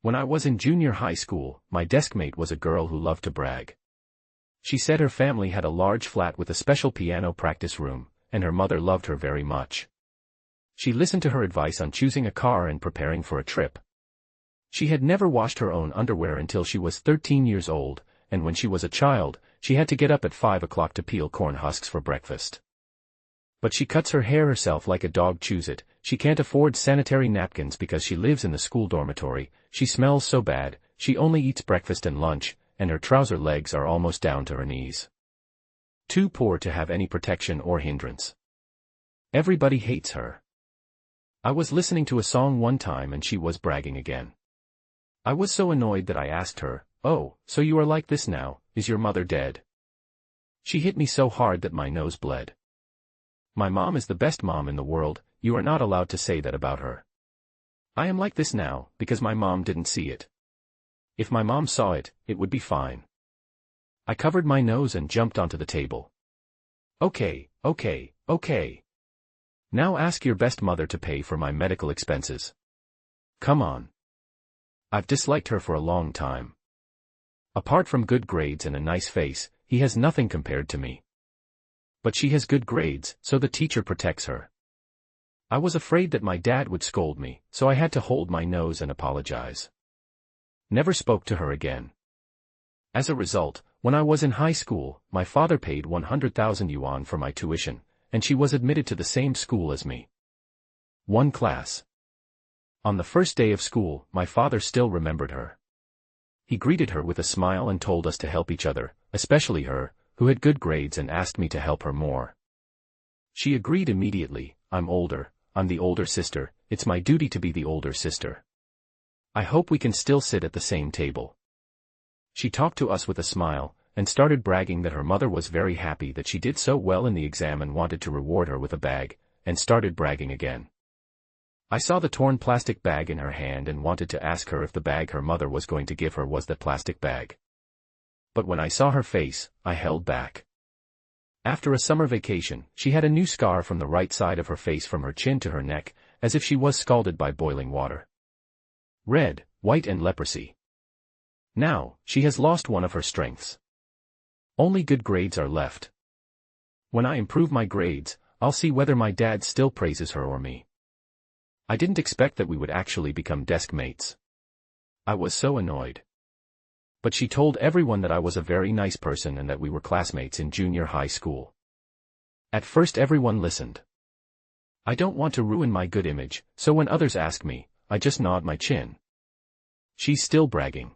When I was in junior high school, my deskmate was a girl who loved to brag. She said her family had a large flat with a special piano practice room, and her mother loved her very much. She listened to her advice on choosing a car and preparing for a trip. She had never washed her own underwear until she was 13 years old, and when she was a child, she had to get up at 5 o'clock to peel corn husks for breakfast. But she cuts her hair herself like a dog chews it. She can't afford sanitary napkins because she lives in the school dormitory. She smells so bad, she only eats breakfast and lunch, and her trouser legs are almost down to her knees. Too poor to have any protection or hindrance. Everybody hates her. I was listening to a song one time and she was bragging again. I was so annoyed that I asked her, "Oh, so you are like this now, is your mother dead?" She hit me so hard that my nose bled. My mom is the best mom in the world, you are not allowed to say that about her. I am like this now, because my mom didn't see it. If my mom saw it, it would be fine. I covered my nose and jumped onto the table. Okay. Now ask your best mother to pay for my medical expenses. Come on. I've disliked her for a long time. Apart from good grades and a nice face, he has nothing compared to me. But she has good grades, so the teacher protects her. I was afraid that my dad would scold me, so I had to hold my nose and apologize. Never spoke to her again. As a result, when I was in high school, my father paid 100,000 yuan for my tuition, and she was admitted to the same school as me. One class. On the first day of school, my father still remembered her. He greeted her with a smile and told us to help each other, especially her, who had good grades, and asked me to help her more. She agreed immediately. I'm older, I'm the older sister, it's my duty to be the older sister. I hope we can still sit at the same table. She talked to us with a smile, and started bragging that her mother was very happy that she did so well in the exam and wanted to reward her with a bag, and started bragging again. I saw the torn plastic bag in her hand and wanted to ask her if the bag her mother was going to give her was that plastic bag. But when I saw her face, I held back. After a summer vacation, she had a new scar from the right side of her face from her chin to her neck, as if she was scalded by boiling water. Red, white and leprosy. Now, she has lost one of her strengths. Only good grades are left. When I improve my grades, I'll see whether my dad still praises her or me. I didn't expect that we would actually become desk mates. I was so annoyed. But she told everyone that I was a very nice person and that we were classmates in junior high school. At first everyone listened. I don't want to ruin my good image, so when others ask me, I just nod my chin. She's still bragging.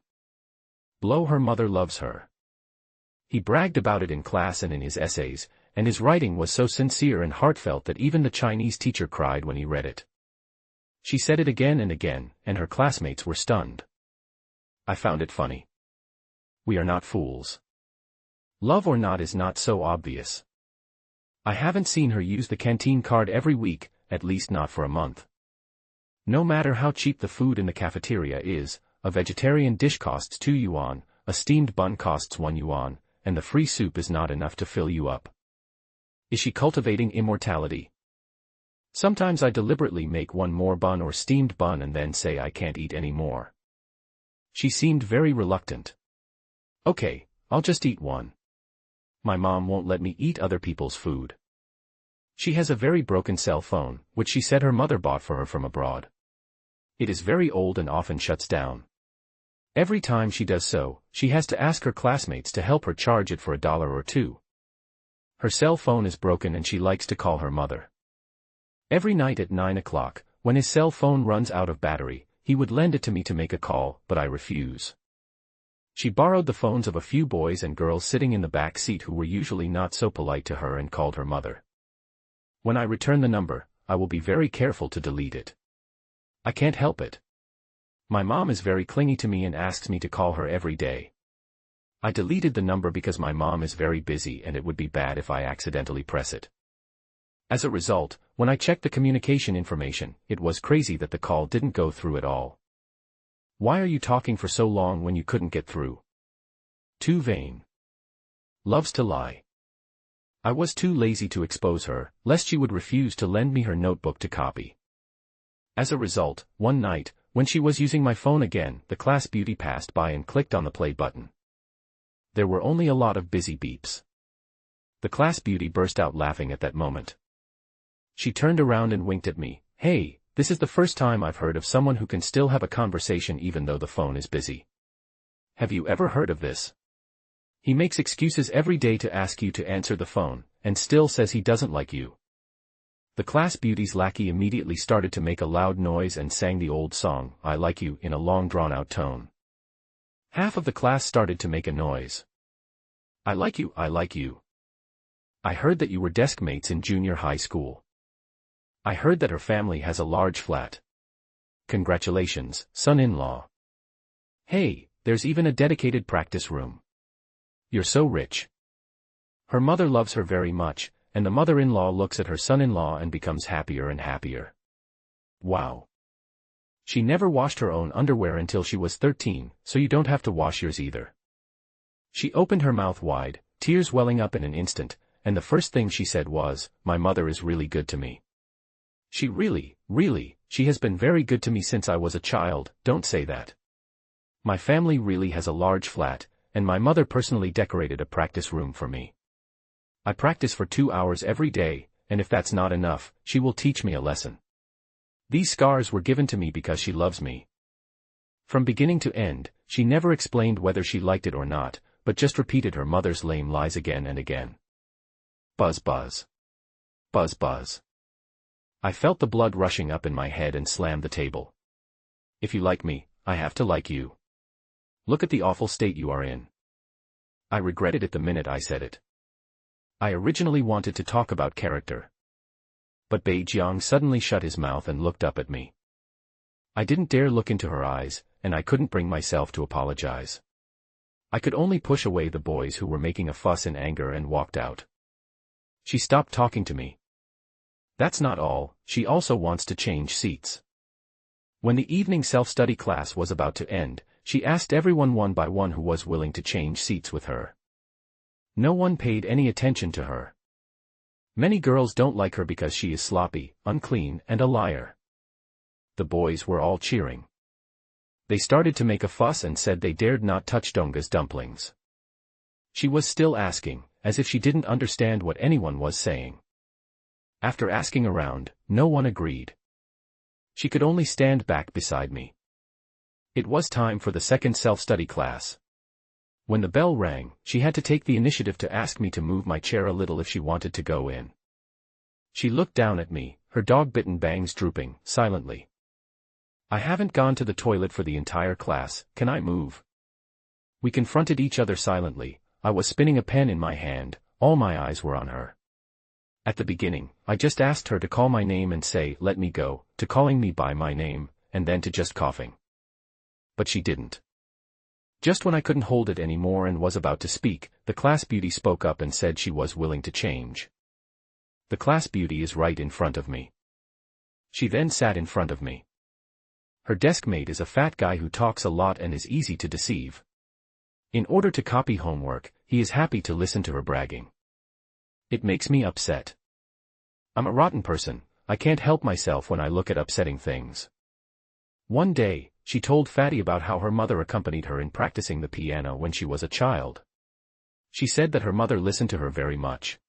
Blow, her mother loves her. He bragged about it in class and in his essays, and his writing was so sincere and heartfelt that even the Chinese teacher cried when he read it. She said it again and again, and her classmates were stunned. I found it funny. We are not fools. Love or not is not so obvious. I haven't seen her use the canteen card every week, at least not for a month. No matter how cheap the food in the cafeteria is, a vegetarian dish costs 2 yuan, a steamed bun costs 1 yuan, and the free soup is not enough to fill you up. Is she cultivating immortality? Sometimes I deliberately make one more bun or steamed bun and then say I can't eat any more. She seemed very reluctant. Okay, I'll just eat one. My mom won't let me eat other people's food. She has a very broken cell phone, which she said her mother bought for her from abroad. It is very old and often shuts down. Every time she does so, she has to ask her classmates to help her charge it for $1 or $2. Her cell phone is broken and she likes to call her mother. Every night at 9 o'clock, when his cell phone runs out of battery, he would lend it to me to make a call, but I refuse. She borrowed the phones of a few boys and girls sitting in the back seat who were usually not so polite to her and called her mother. When I return the number, I will be very careful to delete it. I can't help it. My mom is very clingy to me and asks me to call her every day. I deleted the number because my mom is very busy and it would be bad if I accidentally press it. As a result, when I checked the communication information, it was crazy that the call didn't go through at all. Why are you talking for so long when you couldn't get through? Too vain. Loves to lie. I was too lazy to expose her, lest she would refuse to lend me her notebook to copy. As a result, one night, when she was using my phone again, the class beauty passed by and clicked on the play button. There were only a lot of busy beeps. The class beauty burst out laughing at that moment. She turned around and winked at me. Hey, this is the first time I've heard of someone who can still have a conversation even though the phone is busy. Have you ever heard of this? He makes excuses every day to ask you to answer the phone, and still says he doesn't like you. The class beauty's lackey immediately started to make a loud noise and sang the old song, I Like You, in a long drawn-out tone. Half of the class started to make a noise. I like you, I like you. I heard that you were desk mates in junior high school. I heard that her family has a large flat. Congratulations, son-in-law. Hey, there's even a dedicated practice room. You're so rich. Her mother loves her very much, and the mother-in-law looks at her son-in-law and becomes happier and happier. Wow. She never washed her own underwear until she was 13, so you don't have to wash yours either. She opened her mouth wide, tears welling up in an instant, and the first thing she said was, my mother is really good to me. She really, she has been very good to me since I was a child, don't say that. My family really has a large flat, and my mother personally decorated a practice room for me. I practice for 2 hours every day, and if that's not enough, she will teach me a lesson. These scars were given to me because she loves me. From beginning to end, she never explained whether she liked it or not, but just repeated her mother's lame lies again and again. Buzz buzz. Buzz buzz. I felt the blood rushing up in my head and slammed the table. If you like me, I have to like you. Look at the awful state you are in. I regretted it the minute I said it. I originally wanted to talk about character. But Bei Jiang suddenly shut his mouth and looked up at me. I didn't dare look into her eyes, and I couldn't bring myself to apologize. I could only push away the boys who were making a fuss in anger and walked out. She stopped talking to me. That's not all, she also wants to change seats. When the evening self-study class was about to end, she asked everyone one by one who was willing to change seats with her. No one paid any attention to her. Many girls don't like her because she is sloppy, unclean, and a liar. The boys were all cheering. They started to make a fuss and said they dared not touch Donga's dumplings. She was still asking, as if she didn't understand what anyone was saying. After asking around, no one agreed. She could only stand back beside me. It was time for the second self-study class. When the bell rang, she had to take the initiative to ask me to move my chair a little if she wanted to go in. She looked down at me, her dog-bitten bangs drooping, silently. I haven't gone to the toilet for the entire class, can I move? We confronted each other silently. I was spinning a pen in my hand, all my eyes were on her. At the beginning, I just asked her to call my name and say, let me go, to calling me by my name, and then to just coughing. But she didn't. Just when I couldn't hold it anymore and was about to speak, the class beauty spoke up and said she was willing to change. The class beauty is right in front of me. She then sat in front of me. Her desk mate is a fat guy who talks a lot and is easy to deceive. In order to copy homework, he is happy to listen to her bragging. It makes me upset. I'm a rotten person, I can't help myself when I look at upsetting things. One day, she told Fatty about how her mother accompanied her in practicing the piano when she was a child. She said that her mother listened to her very much.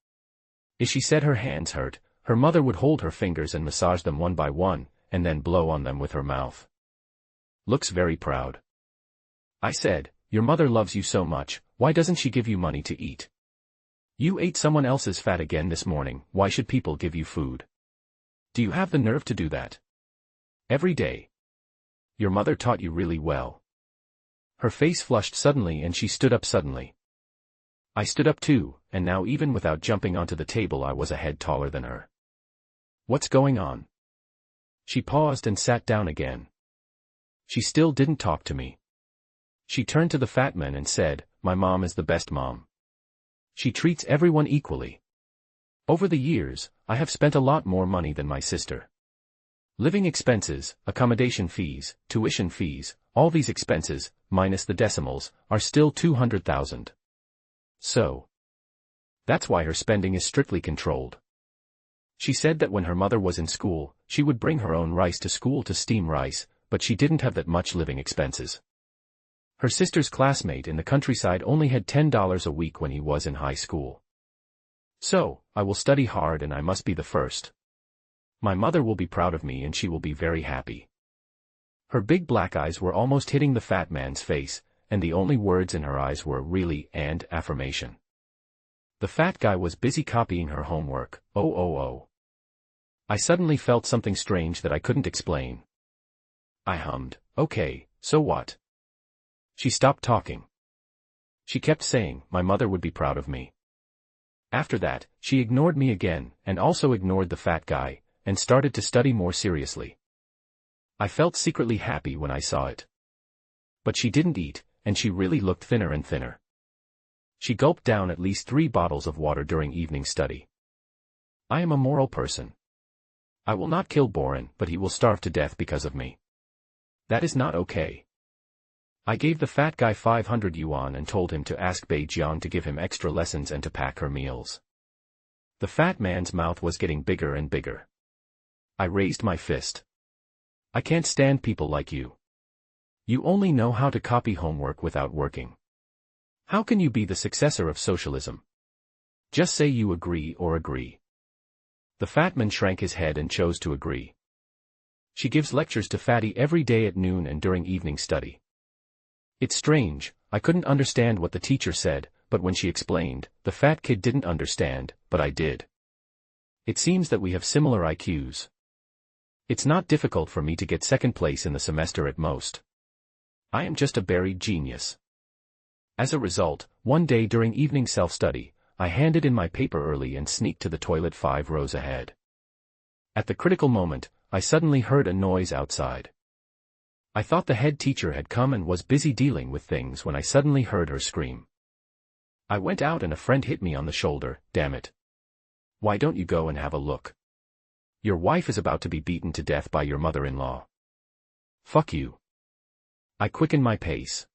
If she said her hands hurt, her mother would hold her fingers and massage them one by one, and then blow on them with her mouth. Looks very proud. I said, your mother loves you so much, why doesn't she give you money to eat? You ate someone else's fat again this morning, why should people give you food? Do you have the nerve to do that? Every day. Your mother taught you really well. Her face flushed suddenly and she stood up suddenly. I stood up too, and now even without jumping onto the table I was a head taller than her. What's going on? She paused and sat down again. She still didn't talk to me. She turned to the fat man and said, my mom is the best mom. She treats everyone equally. Over the years, I have spent a lot more money than my sister. Living expenses, accommodation fees, tuition fees, all these expenses, minus the decimals, are still 200,000. So. That's why her spending is strictly controlled. She said that when her mother was in school, she would bring her own rice to school to steam rice, but she didn't have that much living expenses. Her sister's classmate in the countryside only had $10 a week when he was in high school. So, I will study hard and I must be the first. My mother will be proud of me and she will be very happy. Her big black eyes were almost hitting the fat man's face, and the only words in her eyes were really and affirmation. The fat guy was busy copying her homework. Oh. I suddenly felt something strange that I couldn't explain. I hummed, okay, so what? She stopped talking. She kept saying, my mother would be proud of me. After that, she ignored me again, and also ignored the fat guy, and started to study more seriously. I felt secretly happy when I saw it. But she didn't eat, and she really looked thinner and thinner. She gulped down at least 3 bottles of water during evening study. I am a moral person. I will not kill Boren, but he will starve to death because of me. That is not okay. I gave the fat guy 500 yuan and told him to ask Bei Jiang to give him extra lessons and to pack her meals. The fat man's mouth was getting bigger and bigger. I raised my fist. I can't stand people like you. You only know how to copy homework without working. How can you be the successor of socialism? Just say you agree or agree. The fat man shrank his head and chose to agree. She gives lectures to Fatty every day at noon and during evening study. It's strange, I couldn't understand what the teacher said, but when she explained, the fat kid didn't understand, but I did. It seems that we have similar IQs. It's not difficult for me to get second place in the semester at most. I am just a buried genius. As a result, one day during evening self-study, I handed in my paper early and sneaked to the toilet 5 rows ahead. At the critical moment, I suddenly heard a noise outside. I thought the head teacher had come and was busy dealing with things when I suddenly heard her scream. I went out and a friend hit me on the shoulder. Damn it. Why don't you go and have a look? Your wife is about to be beaten to death by your mother-in-law. Fuck you. I quickened my pace.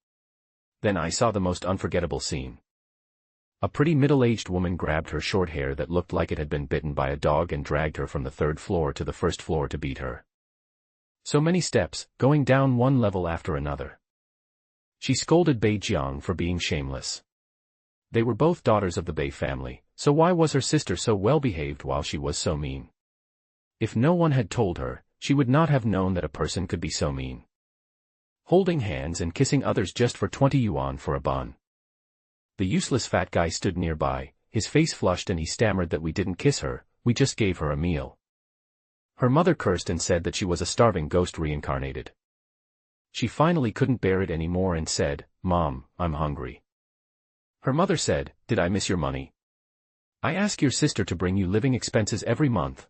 Then I saw the most unforgettable scene. A pretty middle-aged woman grabbed her short hair that looked like it had been bitten by a dog and dragged her from the 3rd floor to the 1st floor to beat her. So many steps, going down one level after another. She scolded Bei Jiang for being shameless. They were both daughters of the Bei family, so why was her sister so well-behaved while she was so mean? If no one had told her, she would not have known that a person could be so mean. Holding hands and kissing others just for 20 yuan for a bun. The useless fat guy stood nearby, his face flushed and he stammered that we didn't kiss her, we just gave her a meal. Her mother cursed and said that she was a starving ghost reincarnated. She finally couldn't bear it anymore and said, Mom, I'm hungry. Her mother said, Did I miss your money? I ask your sister to bring you living expenses every month.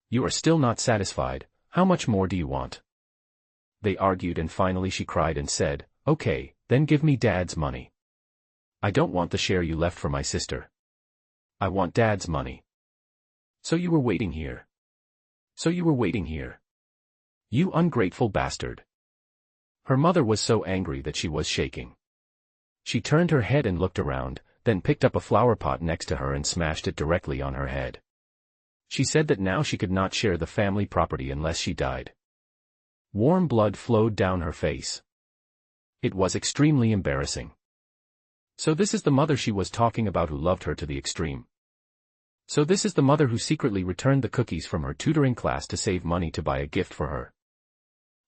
You are still not satisfied, how much more do you want? They argued and finally she cried and said, Okay, then give me Dad's money. I don't want the share you left for my sister. I want Dad's money. So you were waiting here. You ungrateful bastard. Her mother was so angry that she was shaking. She turned her head and looked around, then picked up a flower pot next to her and smashed it directly on her head. She said that now she could not share the family property unless she died. Warm blood flowed down her face. It was extremely embarrassing. So this is the mother she was talking about who loved her to the extreme. So this is the mother who secretly returned the cookies from her tutoring class to save money to buy a gift for her.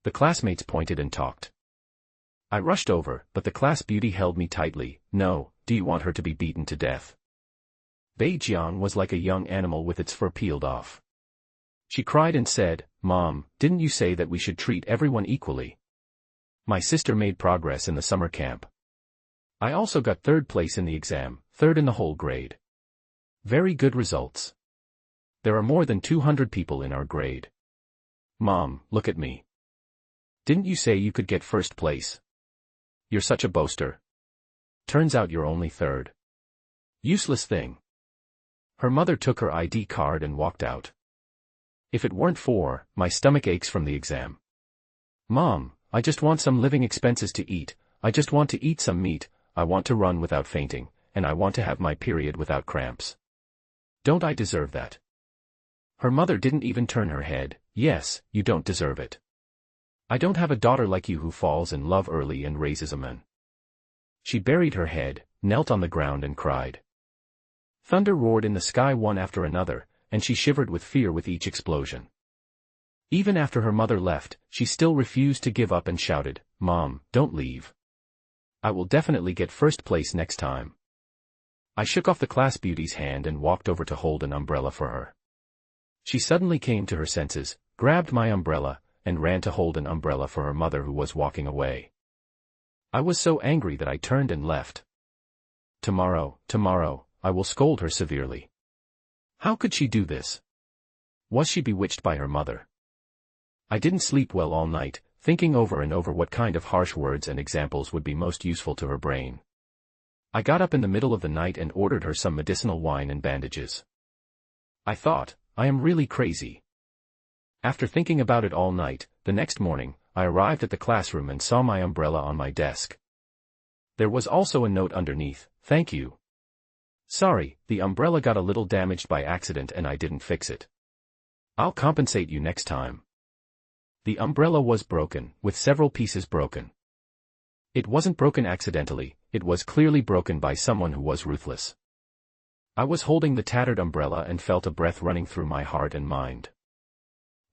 The classmates pointed and talked. I rushed over, but the class beauty held me tightly. No, do you want her to be beaten to death? Bei Jiang was like a young animal with its fur peeled off. She cried and said, Mom, didn't you say that we should treat everyone equally? My sister made progress in the summer camp. I also got 3rd place in the exam, 3rd in the whole grade. Very good results. There are more than 200 people in our grade. Mom, look at me. Didn't you say you could get 1st place? You're such a boaster. Turns out you're only 3rd. Useless thing. Her mother took her ID card and walked out. If it weren't for, my stomach aches from the exam. Mom, I just want some living expenses to eat, I just want to eat some meat, I want to run without fainting, and I want to have my period without cramps. Don't I deserve that? Her mother didn't even turn her head. Yes, you don't deserve it. I don't have a daughter like you who falls in love early and raises a man. She buried her head, knelt on the ground and cried. Thunder roared in the sky one after another, and she shivered with fear with each explosion. Even after her mother left, she still refused to give up and shouted, "Mom, don't leave. I will definitely get first place next time." I shook off the class beauty's hand and walked over to hold an umbrella for her. She suddenly came to her senses, grabbed my umbrella, and ran to hold an umbrella for her mother who was walking away. I was so angry that I turned and left. Tomorrow, I will scold her severely. How could she do this? Was she bewitched by her mother? I didn't sleep well all night, thinking over and over what kind of harsh words and examples would be most useful to her brain. I got up in the middle of the night and ordered her some medicinal wine and bandages. I thought, I am really crazy. After thinking about it all night, the next morning, I arrived at the classroom and saw my umbrella on my desk. There was also a note underneath, "Thank you. Sorry, the umbrella got a little damaged by accident and I didn't fix it. I'll compensate you next time." The umbrella was broken, with several pieces broken. It wasn't broken accidentally, it was clearly broken by someone who was ruthless. I was holding the tattered umbrella and felt a breath running through my heart and mind.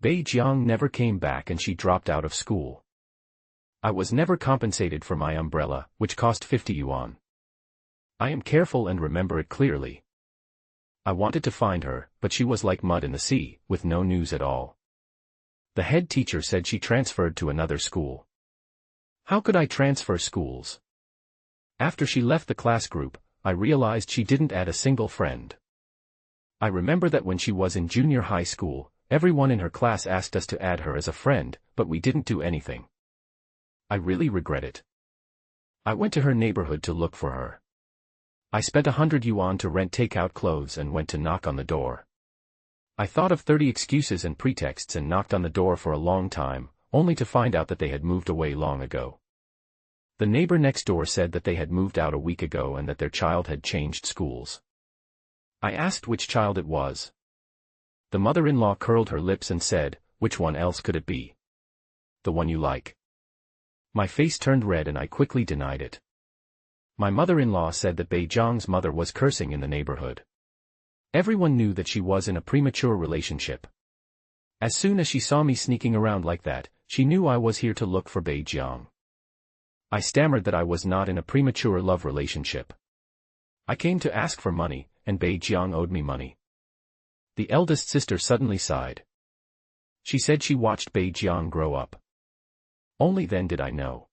Bei Jiang never came back and she dropped out of school. I was never compensated for my umbrella, which cost 50 yuan. I am careful and remember it clearly. I wanted to find her, but she was like mud in the sea, with no news at all. The head teacher said she transferred to another school. How could I transfer schools? After she left the class group, I realized she didn't add a single friend. I remember that when she was in junior high school, everyone in her class asked us to add her as a friend, but we didn't do anything. I really regret it. I went to her neighborhood to look for her. I spent 100 yuan to rent takeout clothes and went to knock on the door. I thought of 30 excuses and pretexts and knocked on the door for a long time, only to find out that they had moved away long ago. The neighbor next door said that they had moved out a week ago and that their child had changed schools. I asked which child it was. The mother-in-law curled her lips and said, "Which one else could it be? The one you like." My face turned red and I quickly denied it. My mother-in-law said that Bei Jiang's mother was cursing in the neighborhood. Everyone knew that she was in a premature relationship. As soon as she saw me sneaking around like that, she knew I was here to look for Bei Jiang. I stammered that I was not in a premature love relationship. I came to ask for money, and Bei Jiang owed me money. The eldest sister suddenly sighed. She said she watched Bei Jiang grow up. Only then did I know.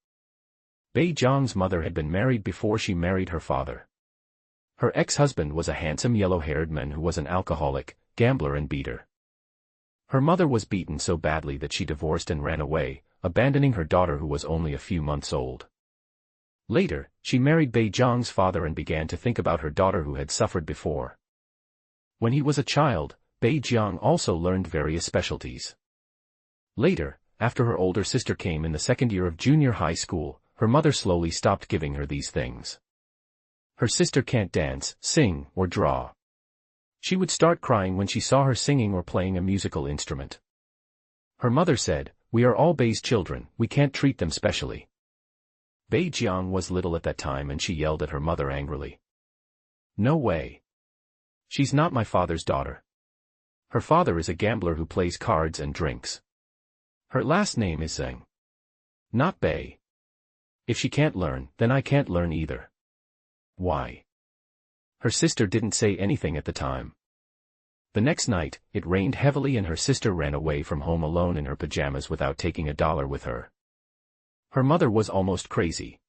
Bei Jiang's mother had been married before she married her father. Her ex-husband was a handsome yellow-haired man who was an alcoholic, gambler and beater. Her mother was beaten so badly that she divorced and ran away, abandoning her daughter who was only a few months old. Later, she married Bei Jiang's father and began to think about her daughter who had suffered before. When he was a child, Bei Jiang also learned various specialties. Later, after her older sister came in the second year of junior high school, her mother slowly stopped giving her these things. Her sister can't dance, sing, or draw. She would start crying when she saw her singing or playing a musical instrument. Her mother said, "We are all Bei's children, we can't treat them specially." Bei Jiang was little at that time and she yelled at her mother angrily. "No way. She's not my father's daughter. Her father is a gambler who plays cards and drinks. Her last name is Zheng. Not Bei. If she can't learn, then I can't learn either." Why? Her sister didn't say anything at the time. The next night, it rained heavily and her sister ran away from home alone in her pajamas without taking $1 with her. Her mother was almost crazy.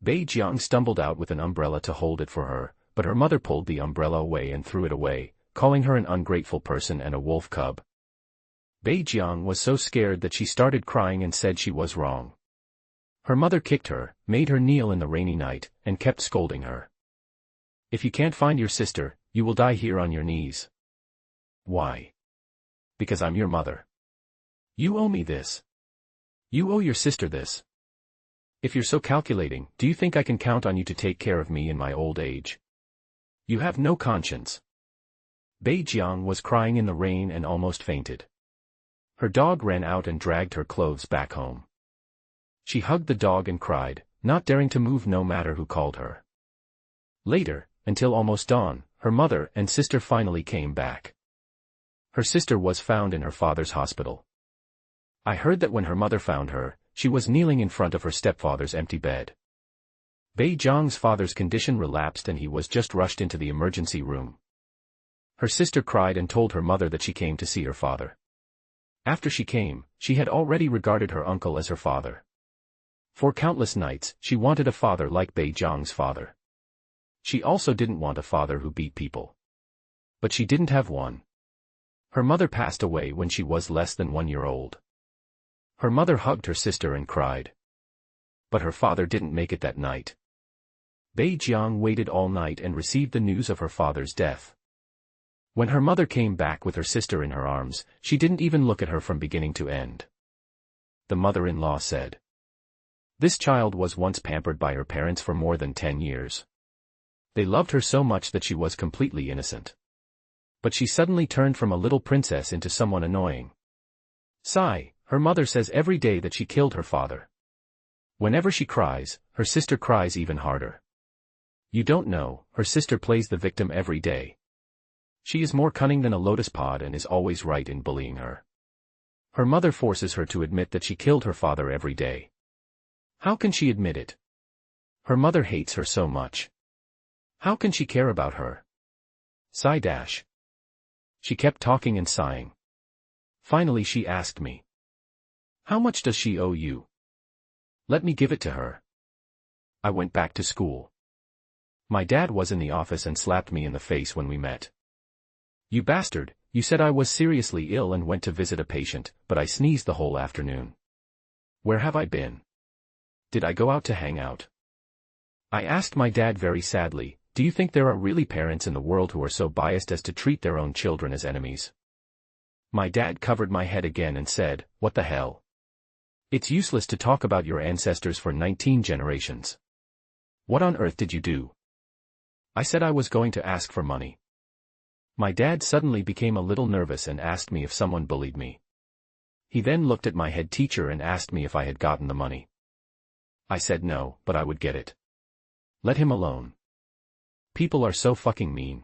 Bei Jiang stumbled out with an umbrella to hold it for her, but her mother pulled the umbrella away and threw it away, calling her an ungrateful person and a wolf cub. Bei Jiang was so scared that she started crying and said she was wrong. Her mother kicked her, made her kneel in the rainy night, and kept scolding her. "If you can't find your sister, you will die here on your knees." Why? Because I'm your mother. You owe me this. You owe your sister this. If you're so calculating, do you think I can count on you to take care of me in my old age? You have no conscience. Bei Jiang was crying in the rain and almost fainted. Her dog ran out and dragged her clothes back home. She hugged the dog and cried, not daring to move no matter who called her. Later, until almost dawn, her mother and sister finally came back. Her sister was found in her father's hospital. I heard that when her mother found her, she was kneeling in front of her stepfather's empty bed. Bei Zhang's father's condition relapsed and he was just rushed into the emergency room. Her sister cried and told her mother that she came to see her father. After she came, she had already regarded her uncle as her father. For countless nights, she wanted a father like Bei Zhang's father. She also didn't want a father who beat people. But she didn't have one. Her mother passed away when she was less than 1 year old. Her mother hugged her sister and cried. But her father didn't make it that night. Bei Zhang waited all night and received the news of her father's death. When her mother came back with her sister in her arms, she didn't even look at her from beginning to end. The mother-in-law said. This child was once pampered by her parents for more than 10 years. They loved her so much that she was completely innocent. But she suddenly turned from a little princess into someone annoying. Sigh, her mother says every day that she killed her father. Whenever she cries, her sister cries even harder. You don't know, her sister plays the victim every day. She is more cunning than a lotus pod and is always right in bullying her. Her mother forces her to admit that she killed her father every day. How can she admit it? Her mother hates her so much. How can she care about her? Sigh dash. She kept talking and sighing. Finally she asked me. How much does she owe you? Let me give it to her. I went back to school. My dad was in the office and slapped me in the face when we met. You bastard, you said I was seriously ill and went to visit a patient, but I sneezed the whole afternoon. Where have I been? Did I go out to hang out? I asked my dad very sadly, do you think there are really parents in the world who are so biased as to treat their own children as enemies? My dad covered my head again and said, what the hell? It's useless to talk about your ancestors for 19 generations. What on earth did you do? I said I was going to ask for money. My dad suddenly became a little nervous and asked me if someone bullied me. He then looked at my head teacher and asked me if I had gotten the money. I said no, but I would get it. Let him alone. People are so fucking mean.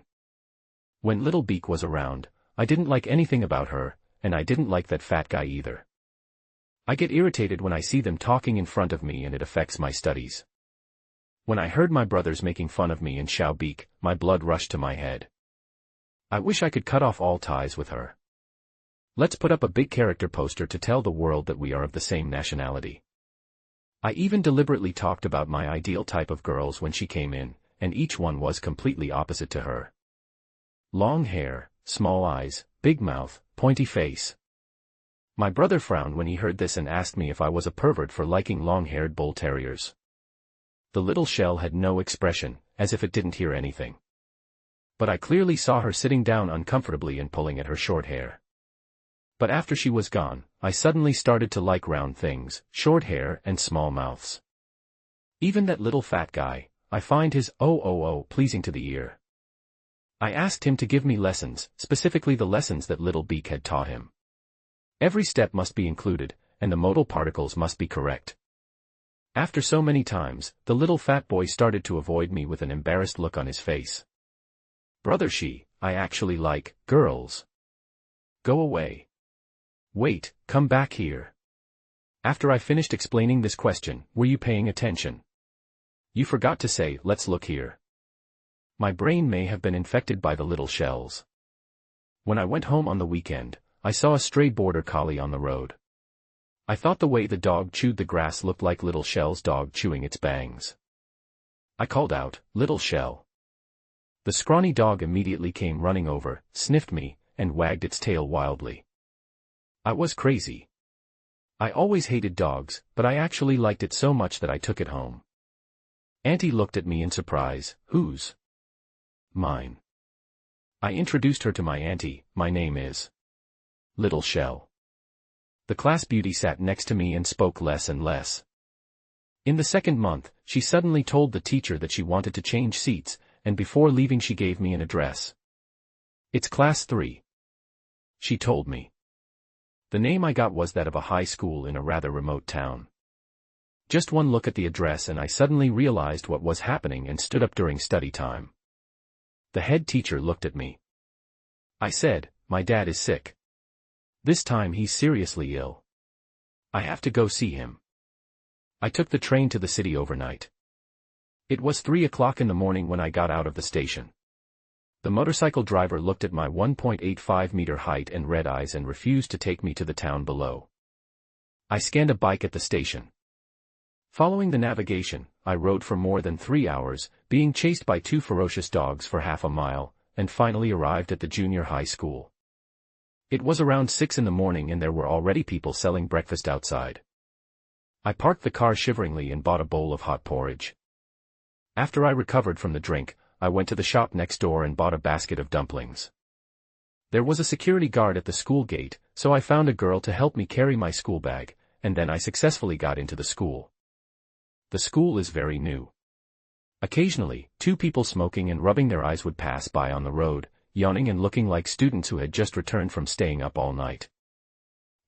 When Little Beak was around, I didn't like anything about her, and I didn't like that fat guy either. I get irritated when I see them talking in front of me and it affects my studies. When I heard my brothers making fun of me and Xiao Beak, my blood rushed to my head. I wish I could cut off all ties with her. Let's put up a big character poster to tell the world that we are of the same nationality. I even deliberately talked about my ideal type of girls when she came in, and each one was completely opposite to her. Long hair, small eyes, big mouth, pointy face. My brother frowned when he heard this and asked me if I was a pervert for liking long-haired bull terriers. The little shell had no expression, as if it didn't hear anything. But I clearly saw her sitting down uncomfortably and pulling at her short hair. But after she was gone, I suddenly started to like round things, short hair and small mouths. Even that little fat guy, I find his oh pleasing to the ear. I asked him to give me lessons, specifically the lessons that Little Beak had taught him. Every step must be included, and the modal particles must be correct. After so many times, the little fat boy started to avoid me with an embarrassed look on his face. Brother I actually like girls. Go away. Wait, come back here. After I finished explaining this question, were you paying attention? You forgot to say, let's look here. My brain may have been infected by the little shells. When I went home on the weekend, I saw a stray border collie on the road. I thought the way the dog chewed the grass looked like Little Shell's dog chewing its bangs. I called out, Little Shell. The scrawny dog immediately came running over, sniffed me, and wagged its tail wildly. I was crazy. I always hated dogs, but I actually liked it so much that I took it home. Auntie looked at me in surprise. Whose? Mine. I introduced her to my auntie. My name is Little Shell. The class beauty sat next to me and spoke less and less. In the second month, she suddenly told the teacher that she wanted to change seats, and before leaving she gave me an address. It's class 3. She told me. The name I got was that of a high school in a rather remote town. Just one look at the address and I suddenly realized what was happening and stood up during study time. The head teacher looked at me. I said, "My dad is sick. This time he's seriously ill. I have to go see him." I took the train to the city overnight. It was 3 o'clock in the morning when I got out of the station. The motorcycle driver looked at my 1.85-meter height and red eyes and refused to take me to the town below. I scanned a bike at the station. Following the navigation, I rode for more than 3 hours, being chased by 2 ferocious dogs for half a mile, and finally arrived at the junior high school. It was around 6 in the morning and there were already people selling breakfast outside. I parked the car shiveringly and bought a bowl of hot porridge. After I recovered from the drink, I went to the shop next door and bought a basket of dumplings. There was a security guard at the school gate, so I found a girl to help me carry my school bag, and then I successfully got into the school. The school is very new. Occasionally, 2 people smoking and rubbing their eyes would pass by on the road, yawning and looking like students who had just returned from staying up all night.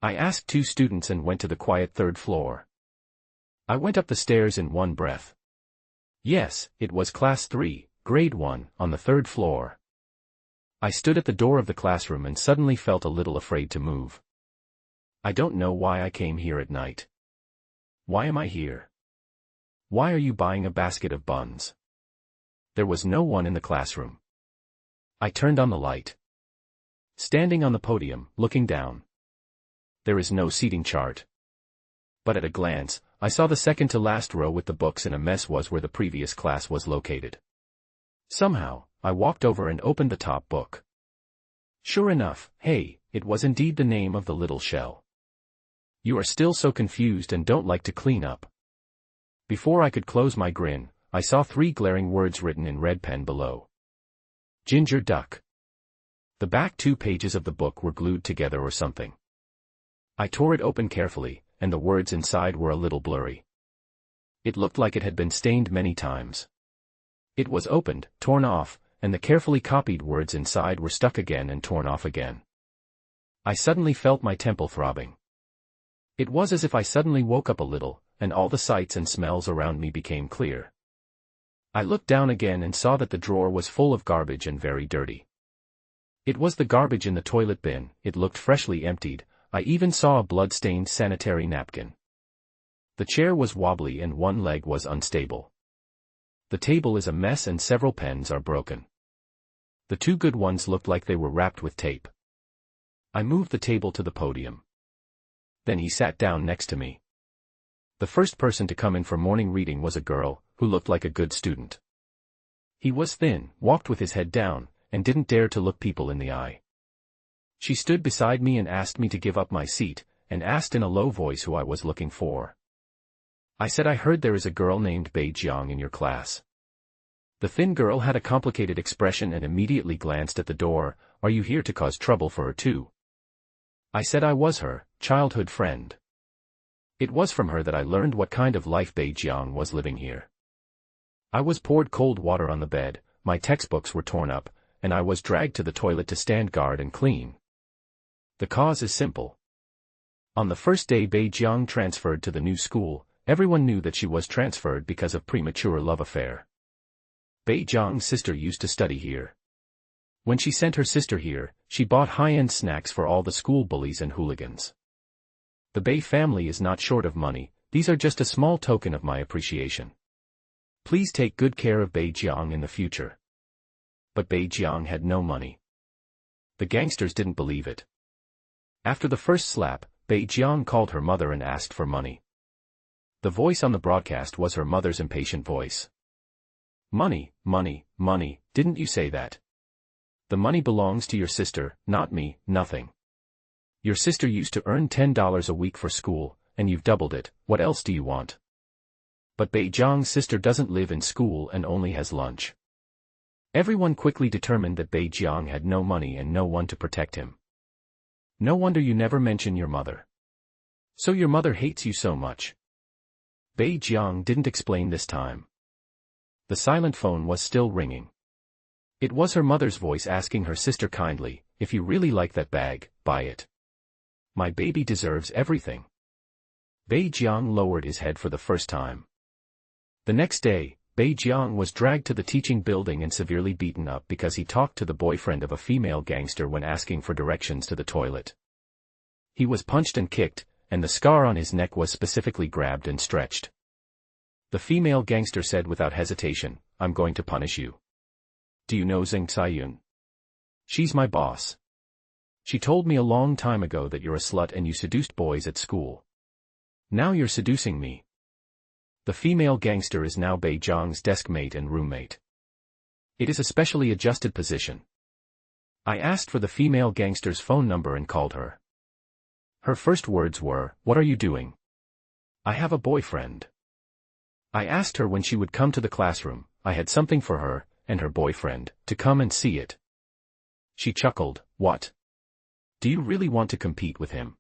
I asked 2 students and went to the quiet 3rd floor. I went up the stairs in one breath. Yes, it was Class 3, Grade 1, on the 3rd floor. I stood at the door of the classroom and suddenly felt a little afraid to move. I don't know why I came here at night. Why am I here? Why are you buying a basket of buns? There was no one in the classroom. I turned on the light. Standing on the podium, looking down. There is no seating chart. But at a glance, I saw the second to last row with the books in a mess was where the previous class was located. Somehow, I walked over and opened the top book. Sure enough, hey, it was indeed the name of the little shell. You are still so confused and don't like to clean up. Before I could close my grin, I saw 3 glaring words written in red pen below. Ginger duck. The back 2 pages of the book were glued together or something. I tore it open carefully, and the words inside were a little blurry. It looked like it had been stained many times. It was opened, torn off, and the carefully copied words inside were stuck again and torn off again. I suddenly felt my temple throbbing. It was as if I suddenly woke up a little, and all the sights and smells around me became clear. I looked down again and saw that the drawer was full of garbage and very dirty. It was the garbage in the toilet bin, it looked freshly emptied, I even saw a blood-stained sanitary napkin. The chair was wobbly and one leg was unstable. The table is a mess and several pens are broken. The 2 good ones looked like they were wrapped with tape. I moved the table to the podium. Then he sat down next to me. The first person to come in for morning reading was a girl, who looked like a good student. He was thin, walked with his head down, and didn't dare to look people in the eye. She stood beside me and asked me to give up my seat, and asked in a low voice who I was looking for. I said I heard there is a girl named Bei Jiang in your class. The thin girl had a complicated expression and immediately glanced at the door. Are you here to cause trouble for her too? I said I was her childhood friend. It was from her that I learned what kind of life Bei Jiang was living here. I was poured cold water on the bed, my textbooks were torn up, and I was dragged to the toilet to stand guard and clean. The cause is simple. On the first day Bei Jiang transferred to the new school, everyone knew that she was transferred because of premature love affair. Bei Jiang's sister used to study here. When she sent her sister here, she bought high-end snacks for all the school bullies and hooligans. The Bei family is not short of money, these are just a small token of my appreciation. Please take good care of Bei Jiang in the future. But Bei Jiang had no money. The gangsters didn't believe it. After the first slap, Bei Jiang called her mother and asked for money. The voice on the broadcast was her mother's impatient voice. Money, money, money, didn't you say that? The money belongs to your sister, not me, nothing. Your sister used to earn $10 a week for school, and you've doubled it, what else do you want? But Bei Jiang's sister doesn't live in school and only has lunch. Everyone quickly determined that Bei Jiang had no money and no one to protect him. No wonder you never mention your mother. So your mother hates you so much. Bei Jiang didn't explain this time. The silent phone was still ringing. It was her mother's voice asking her sister kindly, if you really like that bag, buy it. My baby deserves everything. Bei Jiang lowered his head for the first time. The next day, Bei Jiang was dragged to the teaching building and severely beaten up because he talked to the boyfriend of a female gangster when asking for directions to the toilet. He was punched and kicked, and the scar on his neck was specifically grabbed and stretched. The female gangster said without hesitation, "I'm going to punish you. Do you know Zheng Xiayun? She's my boss. She told me a long time ago that you're a slut and you seduced boys at school. Now you're seducing me." The female gangster is now Bei Jiang's desk mate and roommate. It is a specially adjusted position. I asked for the female gangster's phone number and called her. Her first words were, "What are you doing?" "I have a boyfriend." I asked her when she would come to the classroom. I had something for her, and her boyfriend, to come and see it. She chuckled, "What? Do you really want to compete with him?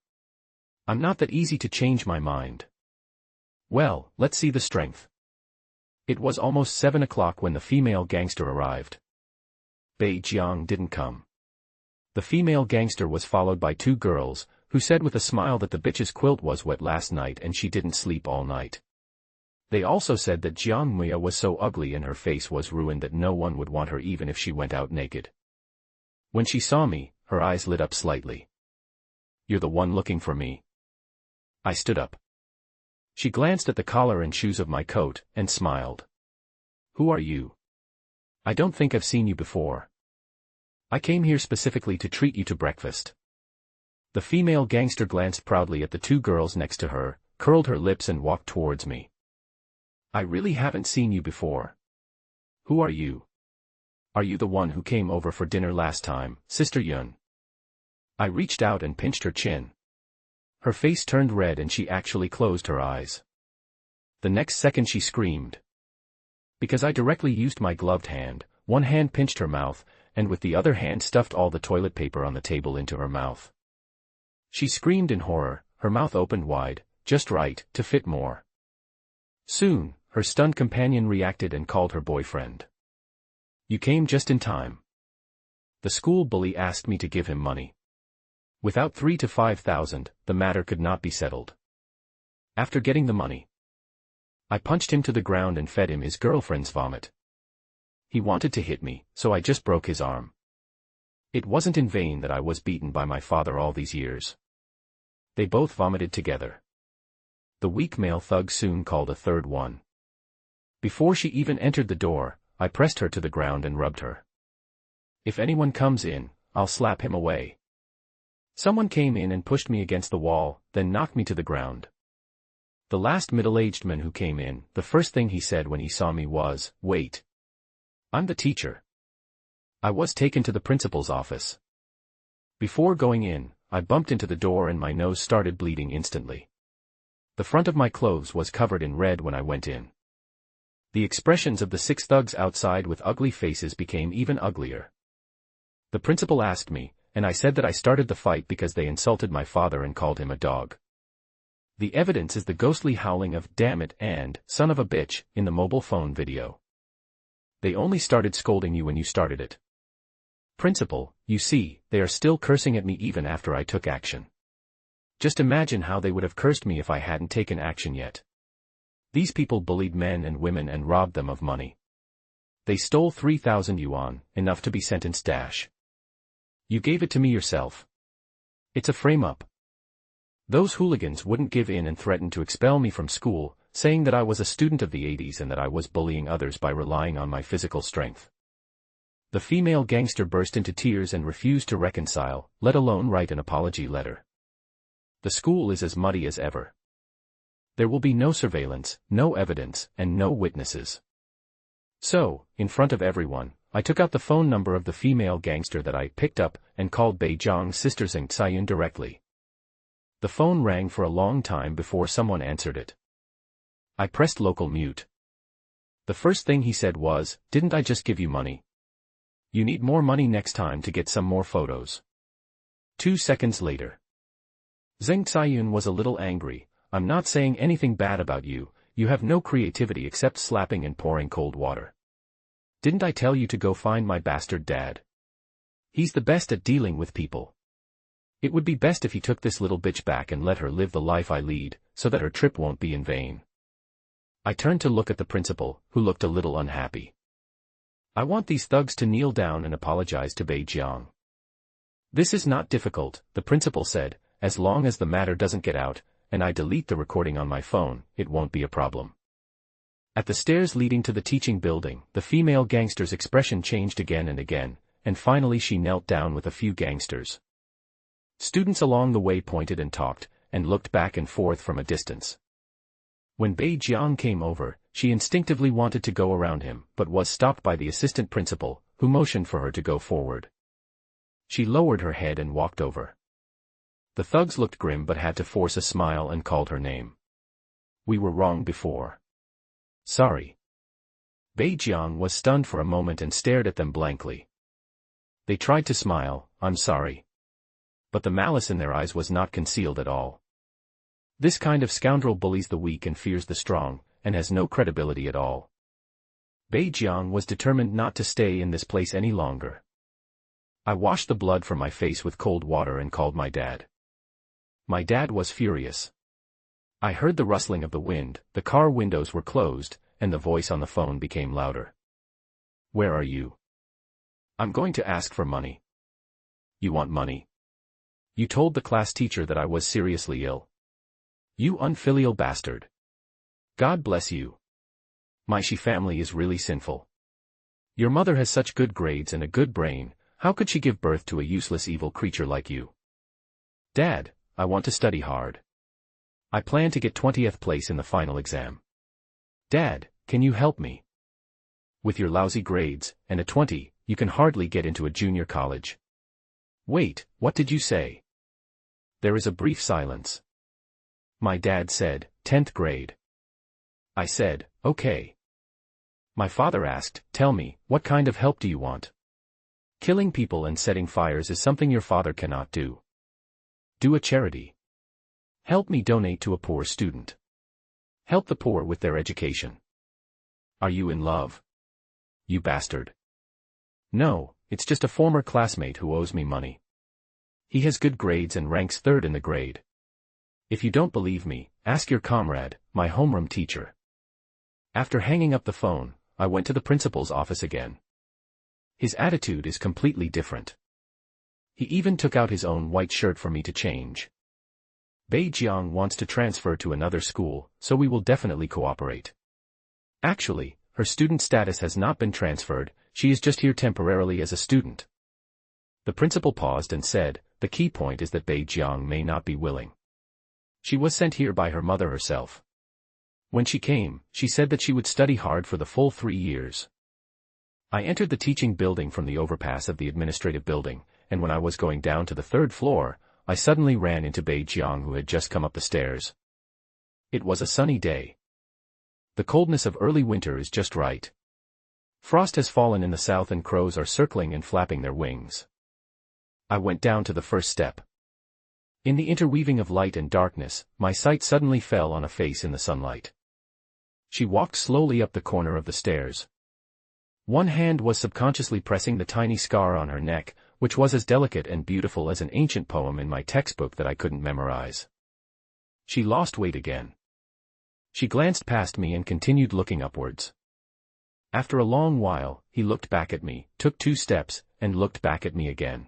I'm not that easy to change my mind." Well, let's see the strength. It was almost 7 o'clock when the female gangster arrived. Bei Jiang didn't come. The female gangster was followed by 2 girls, who said with a smile that the bitch's quilt was wet last night and she didn't sleep all night. They also said that Jiang Mia was so ugly and her face was ruined that no one would want her even if she went out naked. When she saw me, her eyes lit up slightly. "You're the one looking for me." I stood up. She glanced at the collar and shoes of my coat, and smiled. "Who are you? I don't think I've seen you before. I came here specifically to treat you to breakfast." The female gangster glanced proudly at the 2 girls next to her, curled her lips and walked towards me. "I really haven't seen you before. Who are you? Are you the one who came over for dinner last time, Sister Yun?" I reached out and pinched her chin. Her face turned red and she actually closed her eyes. The next second she screamed. Because I directly used my gloved hand, one hand pinched her mouth, and with the other hand stuffed all the toilet paper on the table into her mouth. She screamed in horror, her mouth opened wide, just right, to fit more. Soon, her stunned companion reacted and called her boyfriend. "You came just in time. The school bully asked me to give him money. Without 3,000 to 5,000, the matter could not be settled. After getting the money, I punched him to the ground and fed him his girlfriend's vomit. He wanted to hit me, so I just broke his arm. It wasn't in vain that I was beaten by my father all these years." They both vomited together. The weak male thug soon called a third one. Before she even entered the door, I pressed her to the ground and rubbed her. "If anyone comes in, I'll slap him away." Someone came in and pushed me against the wall, then knocked me to the ground. The last middle-aged man who came in, the first thing he said when he saw me was, "Wait. I'm the teacher." I was taken to the principal's office. Before going in, I bumped into the door and my nose started bleeding instantly. The front of my clothes was covered in red when I went in. The expressions of the 6 thugs outside with ugly faces became even uglier. The principal asked me, and I said that I started the fight because they insulted my father and called him a dog. The evidence is the ghostly howling of "damn it" and "son of a bitch" in the mobile phone video. They only started scolding you when you started it. Principal, you see, they are still cursing at me even after I took action. Just imagine how they would have cursed me if I hadn't taken action yet. These people bullied men and women and robbed them of money. They stole 3,000 yuan, enough to be sentenced dash. You gave it to me yourself. It's a frame-up. Those hooligans wouldn't give in and threatened to expel me from school, saying that I was a student of the 80s and that I was bullying others by relying on my physical strength. The female gangster burst into tears and refused to reconcile, let alone write an apology letter. The school is as muddy as ever. There will be no surveillance, no evidence, and no witnesses. So, in front of everyone, I took out the phone number of the female gangster that I picked up and called Bei Jiang's sister Zheng Xiayun directly. The phone rang for a long time before someone answered it. I pressed local mute. The first thing he said was, "Didn't I just give you money? You need more money next time to get some more photos." 2 seconds later. Zheng Xiayun was a little angry. "I'm not saying anything bad about you, you have no creativity except slapping and pouring cold water. Didn't I tell you to go find my bastard dad? He's the best at dealing with people. It would be best if he took this little bitch back and let her live the life I lead, so that her trip won't be in vain. I turned to look at the principal, who looked a little unhappy. I want these thugs to kneel down and apologize to Bei Jiang. This is not difficult, the principal said, as long as the matter doesn't get out, and I delete the recording on my phone, it won't be a problem. At the stairs leading to the teaching building, the female gangster's expression changed again and again, and finally she knelt down with a few gangsters. Students along the way pointed and talked, and looked back and forth from a distance. When Bei Jiang came over, she instinctively wanted to go around him, but was stopped by the assistant principal, who motioned for her to go forward. She lowered her head and walked over. The thugs looked grim but had to force a smile and called her name. We were wrong before. Sorry. Bei Jiang was stunned for a moment and stared at them blankly. They tried to smile, I'm sorry. But the malice in their eyes was not concealed at all. This kind of scoundrel bullies the weak and fears the strong, and has no credibility at all. Bei Jiang was determined not to stay in this place any longer. I washed the blood from my face with cold water and called my dad. My dad was furious. I heard the rustling of the wind, the car windows were closed, and the voice on the phone became louder. Where are you? I'm going to ask for money. You want money? You told the class teacher that I was seriously ill. You unfilial bastard. God bless you. My Shi family is really sinful. Your mother has such good grades and a good brain, how could she give birth to a useless evil creature like you? Dad, I want to study hard. I plan to get 20th place in the final exam. Dad, can you help me? With your lousy grades, and a 20, you can hardly get into a junior college. Wait, what did you say? There is a brief silence. My dad said, 10th grade. I said, okay. My father asked, tell me, what kind of help do you want? Killing people and setting fires is something your father cannot do. Do a charity. Help me donate to a poor student. Help the poor with their education. Are you in love? You bastard. No, it's just a former classmate who owes me money. He has good grades and ranks 3rd in the grade. If you don't believe me, ask your comrade, my homeroom teacher. After hanging up the phone, I went to the principal's office again. His attitude is completely different. He even took out his own white shirt for me to change. Bei Jiang wants to transfer to another school, so we will definitely cooperate. Actually, her student status has not been transferred, she is just here temporarily as a student. The principal paused and said, the key point is that Bei Jiang may not be willing. She was sent here by her mother herself. When she came, she said that she would study hard for the full 3 years. I entered the teaching building from the overpass of the administrative building, and when I was going down to the 3rd floor, I suddenly ran into Bei Jiang who had just come up the stairs. It was a sunny day. The coldness of early winter is just right. Frost has fallen in the south and crows are circling and flapping their wings. I went down to the first step. In the interweaving of light and darkness, my sight suddenly fell on a face in the sunlight. She walked slowly up the corner of the stairs. One hand was subconsciously pressing the tiny scar on her neck, which was as delicate and beautiful as an ancient poem in my textbook that I couldn't memorize. She lost weight again. She glanced past me and continued looking upwards. After a long while, he looked back at me, took 2 steps, and looked back at me again.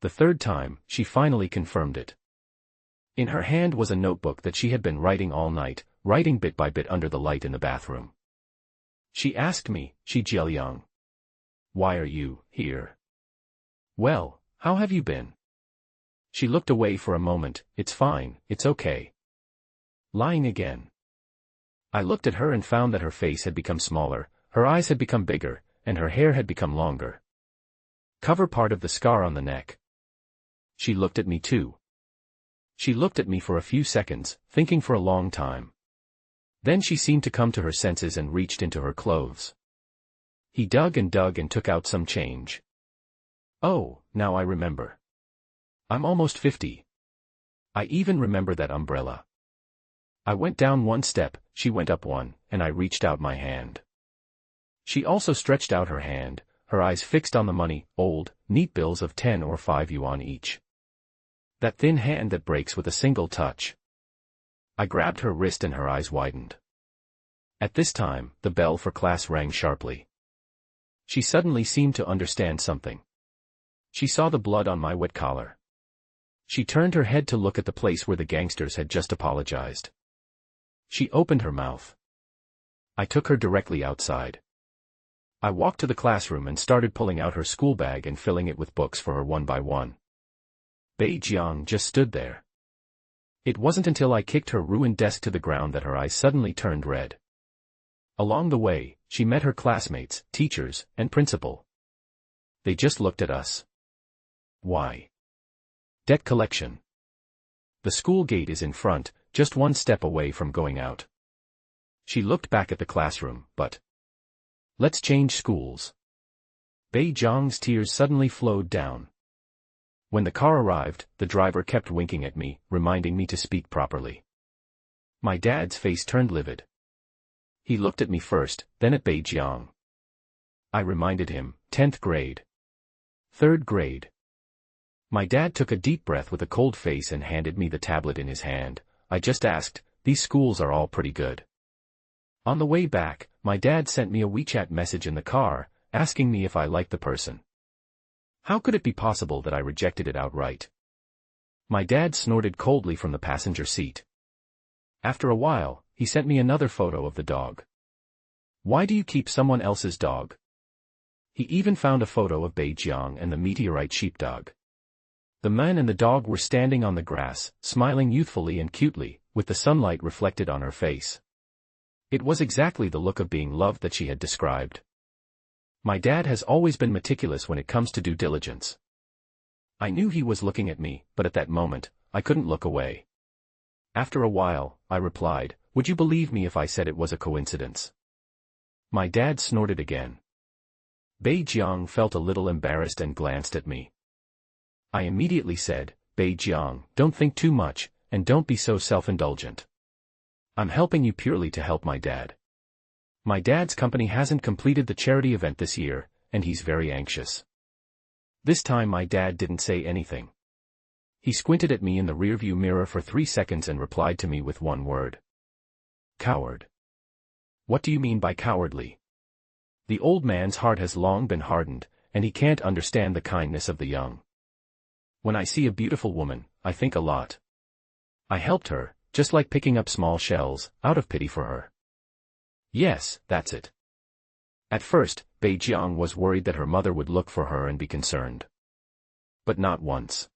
The 3rd time, she finally confirmed it. In her hand was a notebook that she had been writing all night, writing bit by bit under the light in the bathroom. She asked me, Shi Jieliang. Why are you here? Well, how have you been? She looked away for a moment, it's fine, it's okay. Lying again. I looked at her and found that her face had become smaller, her eyes had become bigger, and her hair had become longer. Cover part of the scar on the neck. She looked at me too. She looked at me for a few seconds, thinking for a long time. Then she seemed to come to her senses and reached into her clothes. He dug and took out some change. Oh, now I remember. I'm almost 50. I even remember that umbrella. I went down 1 step, she went up 1, and I reached out my hand. She also stretched out her hand, her eyes fixed on the money, old, neat bills of 10 or 5 yuan each. That thin hand that breaks with a single touch. I grabbed her wrist and her eyes widened. At this time, the bell for class rang sharply. She suddenly seemed to understand something. She saw the blood on my wet collar. She turned her head to look at the place where the gangsters had just apologized. She opened her mouth. I took her directly outside. I walked to the classroom and started pulling out her school bag and filling it with books for her one by one. Bei Jiang just stood there. It wasn't until I kicked her ruined desk to the ground that her eyes suddenly turned red. Along the way, she met her classmates, teachers, and principal. They just looked at us. Why? Debt collection. The school gate is in front, just one step away from going out. She looked back at the classroom, but... Let's change schools. Bei Jiang's tears suddenly flowed down. When the car arrived, the driver kept winking at me, reminding me to speak properly. My dad's face turned livid. He looked at me first, then at Bei Jiang. I reminded him, 10th grade. 3rd grade. My dad took a deep breath with a cold face and handed me the tablet in his hand. I just asked, these schools are all pretty good. On the way back, my dad sent me a WeChat message in the car, asking me if I liked the person. How could it be possible that I rejected it outright? My dad snorted coldly from the passenger seat. After a while, he sent me another photo of the dog. Why do you keep someone else's dog? He even found a photo of Bei Jiang and the meteorite sheepdog. The man and the dog were standing on the grass, smiling youthfully and cutely, with the sunlight reflected on her face. It was exactly the look of being loved that she had described. My dad has always been meticulous when it comes to due diligence. I knew he was looking at me, but at that moment, I couldn't look away. After a while, I replied, would you believe me if I said it was a coincidence? My dad snorted again. Bei Jiang felt a little embarrassed and glanced at me. I immediately said, Bei Jiang, don't think too much, and don't be so self-indulgent. I'm helping you purely to help my dad. My dad's company hasn't completed the charity event this year, and he's very anxious. This time my dad didn't say anything. He squinted at me in the rearview mirror for 3 seconds and replied to me with one word. Coward. What do you mean by cowardly? The old man's heart has long been hardened, and he can't understand the kindness of the young. When I see a beautiful woman, I think a lot. I helped her, just like picking up small shells, out of pity for her. Yes, that's it. At first, Bei Jiang was worried that her mother would look for her and be concerned. But not once.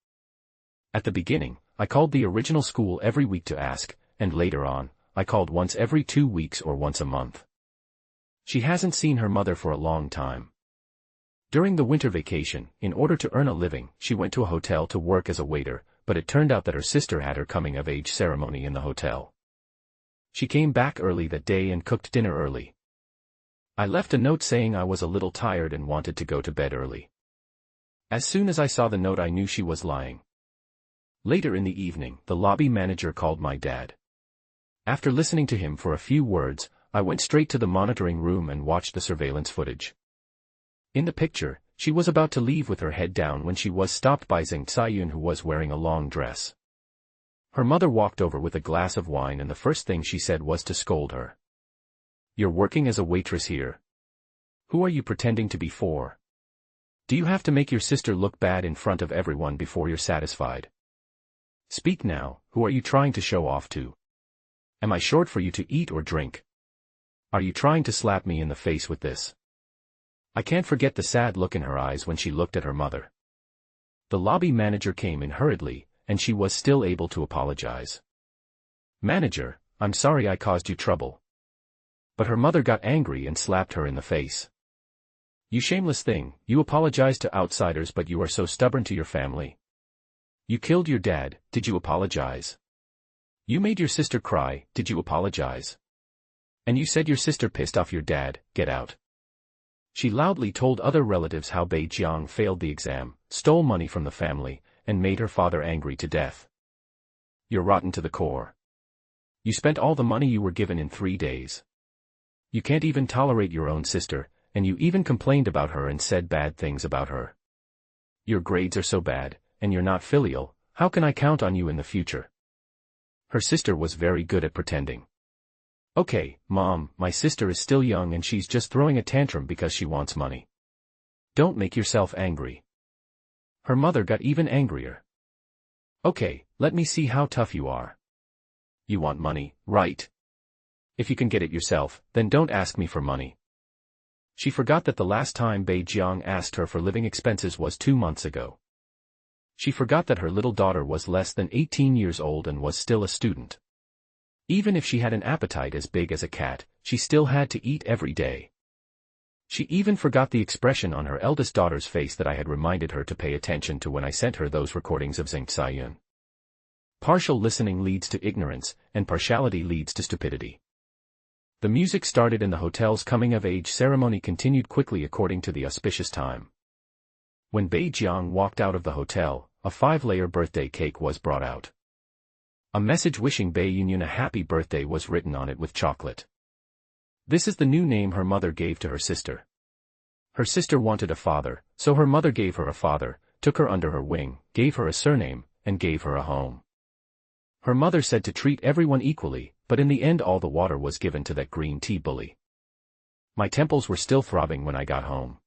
At the beginning, I called the original school every week to ask, and later on, I called once every 2 weeks or once a month. She hasn't seen her mother for a long time. During the winter vacation, in order to earn a living, she went to a hotel to work as a waiter, but it turned out that her sister had her coming-of-age ceremony in the hotel. She came back early that day and cooked dinner early. I left a note saying I was a little tired and wanted to go to bed early. As soon as I saw the note I knew she was lying. Later in the evening, the lobby manager called my dad. After listening to him for a few words, I went straight to the monitoring room and watched the surveillance footage. In the picture, she was about to leave with her head down when she was stopped by Zheng Caiyun, who was wearing a long dress. Her mother walked over with a glass of wine and the first thing she said was to scold her. You're working as a waitress here. Who are you pretending to be for? Do you have to make your sister look bad in front of everyone before you're satisfied? Speak now, who are you trying to show off to? Am I short for you to eat or drink? Are you trying to slap me in the face with this? I can't forget the sad look in her eyes when she looked at her mother. The lobby manager came in hurriedly, and she was still able to apologize. Manager, I'm sorry I caused you trouble. But her mother got angry and slapped her in the face. You shameless thing, you apologize to outsiders but you are so stubborn to your family. You killed your dad, did you apologize? You made your sister cry, did you apologize? And you said your sister pissed off your dad, get out. She loudly told other relatives how Bei Jiang failed the exam, stole money from the family, and made her father angry to death. You're rotten to the core. You spent all the money you were given in 3 days. You can't even tolerate your own sister, and you even complained about her and said bad things about her. Your grades are so bad, and you're not filial, How can I count on you in the future? Her sister was very good at pretending. Okay, Mom, my sister is still young and she's just throwing a tantrum because she wants money. Don't make yourself angry. Her mother got even angrier. Okay, let me see how tough you are. You want money, right? If you can get it yourself, then don't ask me for money. She forgot that the last time Bei Jiang asked her for living expenses was 2 months ago. She forgot that her little daughter was less than 18 years old and was still a student. Even if she had an appetite as big as a cat, she still had to eat every day. She even forgot the expression on her eldest daughter's face that I had reminded her to pay attention to when I sent her those recordings of Zheng Xiayun. Partial listening leads to ignorance, and partiality leads to stupidity. The music started and the hotel's coming-of-age ceremony continued quickly according to the auspicious time. When Bei Jiang walked out of the hotel, a 5-layer birthday cake was brought out. A message wishing Bei Yunyun a happy birthday was written on it with chocolate. This is the new name her mother gave to her sister. Her sister wanted a father, so her mother gave her a father, took her under her wing, gave her a surname, and gave her a home. Her mother said to treat everyone equally, but in the end all the water was given to that green tea bully. My temples were still throbbing when I got home.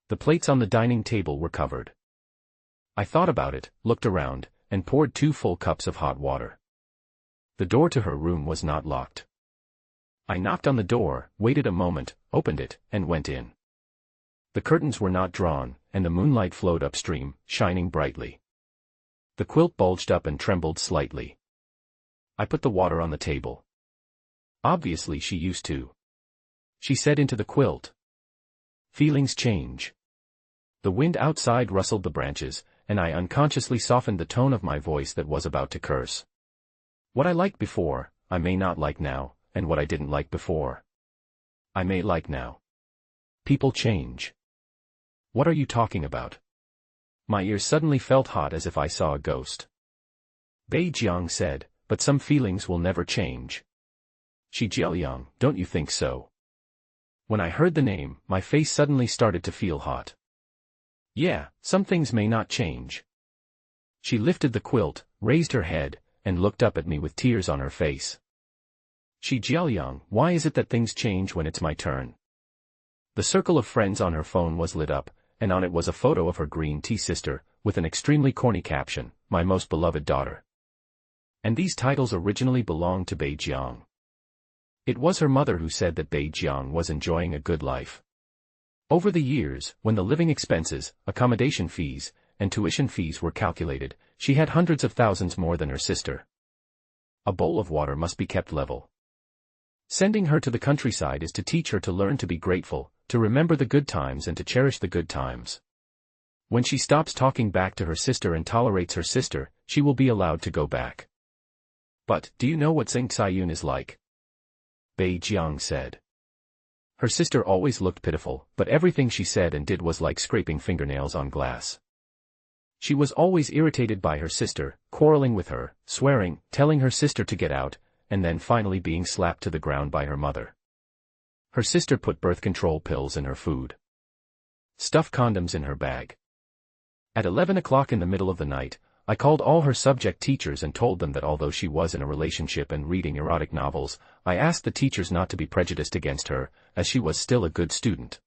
The plates on the dining table were covered. I thought about it, looked around, and poured 2 full cups of hot water. The door to her room was not locked. I knocked on the door, waited a moment, opened it, and went in. The curtains were not drawn, and the moonlight flowed upstream, shining brightly. The quilt bulged up and trembled slightly. I put the water on the table. Obviously she used to. She said into the quilt. Feelings change. The wind outside rustled the branches, and I unconsciously softened the tone of my voice that was about to curse. What I liked before, I may not like now, and what I didn't like before, I may like now. People change. What are you talking about? My ears suddenly felt hot as if I saw a ghost. Bei Jiang said, but some feelings will never change. Shi Jiaoliang, don't you think so? When I heard the name, my face suddenly started to feel hot. Yeah, some things may not change. She lifted the quilt, raised her head, and looked up at me with tears on her face. Shi Jiaoliang, why is it that things change when it's my turn? The circle of friends on her phone was lit up, and on it was a photo of her green tea sister, with an extremely corny caption, my most beloved daughter. And these titles originally belonged to Bei Jiang. It was her mother who said that Bei Jiang was enjoying a good life. Over the years, when the living expenses, accommodation fees, and tuition fees were calculated, she had hundreds of thousands more than her sister. A bowl of water must be kept level. Sending her to the countryside is to teach her to learn to be grateful, to remember the good times and to cherish the good times. When she stops talking back to her sister and tolerates her sister, she will be allowed to go back. But, do you know what Zheng Xiayun is like? Bei Jiang said. Her sister always looked pitiful, but everything she said and did was like scraping fingernails on glass. She was always irritated by her sister, quarreling with her, swearing, telling her sister to get out, and then finally being slapped to the ground by her mother. Her sister put birth control pills in her food. Stuffed condoms in her bag. At 11 o'clock in the middle of the night, I called all her subject teachers and told them that although she was in a relationship and reading erotic novels, I asked the teachers not to be prejudiced against her, as she was still a good student.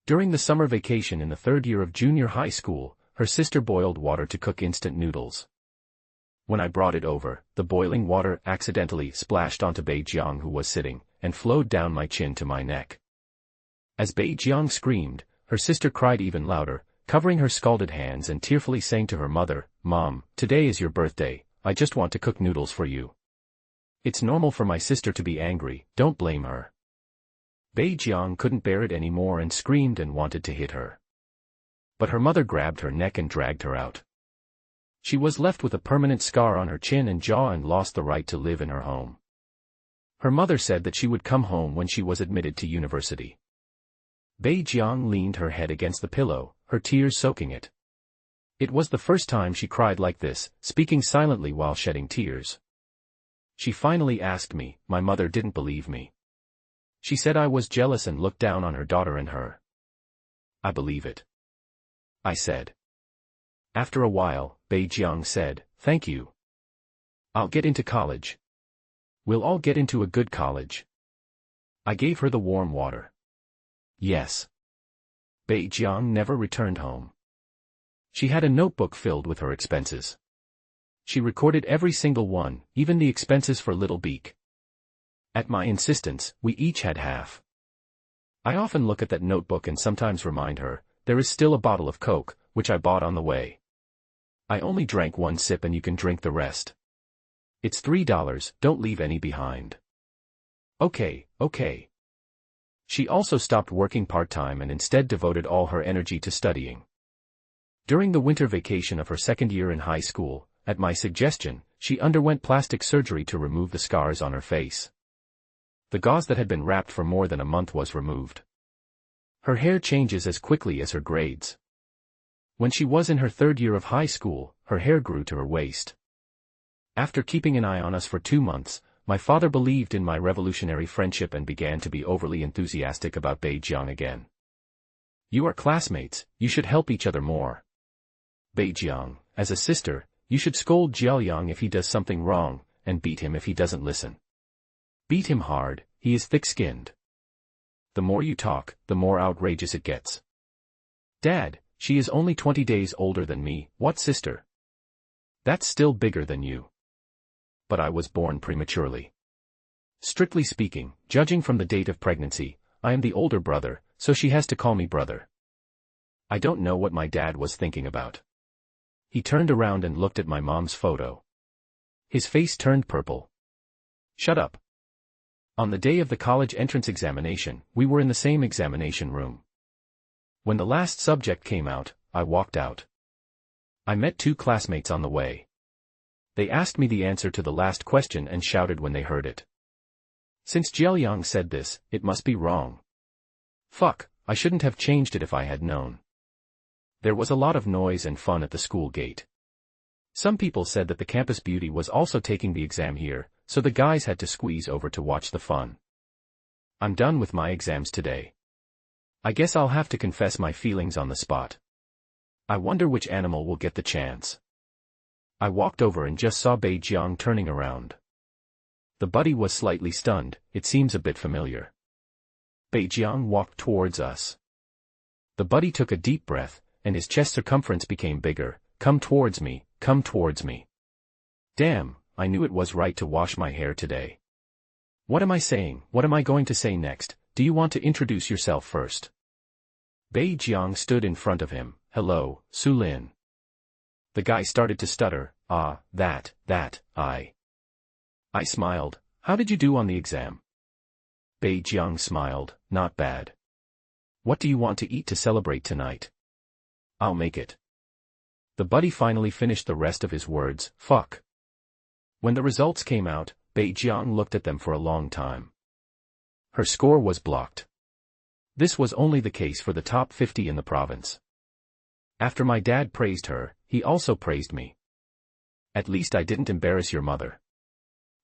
During the summer vacation in the 3rd year of junior high school, her sister boiled water to cook instant noodles. When I brought it over, the boiling water accidentally splashed onto Bei Jiang who was sitting, and flowed down my chin to my neck. As Bei Jiang screamed, her sister cried even louder, covering her scalded hands and tearfully saying to her mother, Mom, today is your birthday, I just want to cook noodles for you. It's normal for my sister to be angry, don't blame her. Bei Jiang couldn't bear it anymore and screamed and wanted to hit her. But her mother grabbed her neck and dragged her out. She was left with a permanent scar on her chin and jaw and lost the right to live in her home. Her mother said that she would come home when she was admitted to university. Bei Jiang leaned her head against the pillow, her tears soaking it. It was the first time she cried like this, speaking silently while shedding tears. She finally asked me, my mother didn't believe me. She said I was jealous and looked down on her daughter and her. I believe it. I said. After a while, Bei Jiang said, "Thank you. I'll get into college. We'll all get into a good college." I gave her the warm water. Yes. Bei Jiang never returned home. She had a notebook filled with her expenses. She recorded every single one, even the expenses for Little Beak. At my insistence, we each had half. I often look at that notebook and sometimes remind her, there is still a bottle of Coke, which I bought on the way. I only drank one sip and you can drink the rest. It's $3, don't leave any behind. Okay. She also stopped working part-time and instead devoted all her energy to studying. During the winter vacation of her second year in high school, at my suggestion, she underwent plastic surgery to remove the scars on her face. The gauze that had been wrapped for more than a month was removed. Her hair changes as quickly as her grades. When she was in her third year of high school, her hair grew to her waist. After keeping an eye on us for 2 months, my father believed in my revolutionary friendship and began to be overly enthusiastic about Bei Jiang again. "You are classmates, you should help each other more. Bei Jiang, as a sister, you should scold Jiaoyang if he does something wrong, and beat him if he doesn't listen. Beat him hard, he is thick-skinned. The more you talk, the more outrageous it gets. Dad, she is only 20 days older than me, what sister? That's still bigger than you. But I was born prematurely. Strictly speaking, judging from the date of pregnancy, I am the older brother, so she has to call me brother." I don't know what my dad was thinking about. He turned around and looked at my mom's photo. His face turned purple. "Shut up." On the day of the college entrance examination, we were in the same examination room. When the last subject came out, I walked out. I met 2 classmates on the way. They asked me the answer to the last question and shouted when they heard it. Since Jiaoyang said this, it must be wrong. Fuck, I shouldn't have changed it if I had known. There was a lot of noise and fun at the school gate. Some people said that the campus beauty was also taking the exam here, so the guys had to squeeze over to watch the fun. I'm done with my exams today. I guess I'll have to confess my feelings on the spot. I wonder which animal will get the chance. I walked over and just saw Bei Jiang turning around. The buddy was slightly stunned, it seems a bit familiar. Bei Jiang walked towards us. The buddy took a deep breath, and his chest circumference became bigger. "Come towards me, come towards me." Damn, I knew it was right to wash my hair today. What am I saying? What am I going to say next? Do you want to introduce yourself first? Bei Jiang stood in front of him. "Hello, Su Lin." The guy started to stutter. I smiled. "How did you do on the exam?" Bei Jiang smiled. "Not bad. What do you want to eat to celebrate tonight?" "I'll make it." The buddy finally finished the rest of his words. Fuck. When the results came out, Bei Jiang looked at them for a long time. Her score was blocked. This was only the case for the top 50 in the province. After my dad praised her, he also praised me. "At least I didn't embarrass your mother.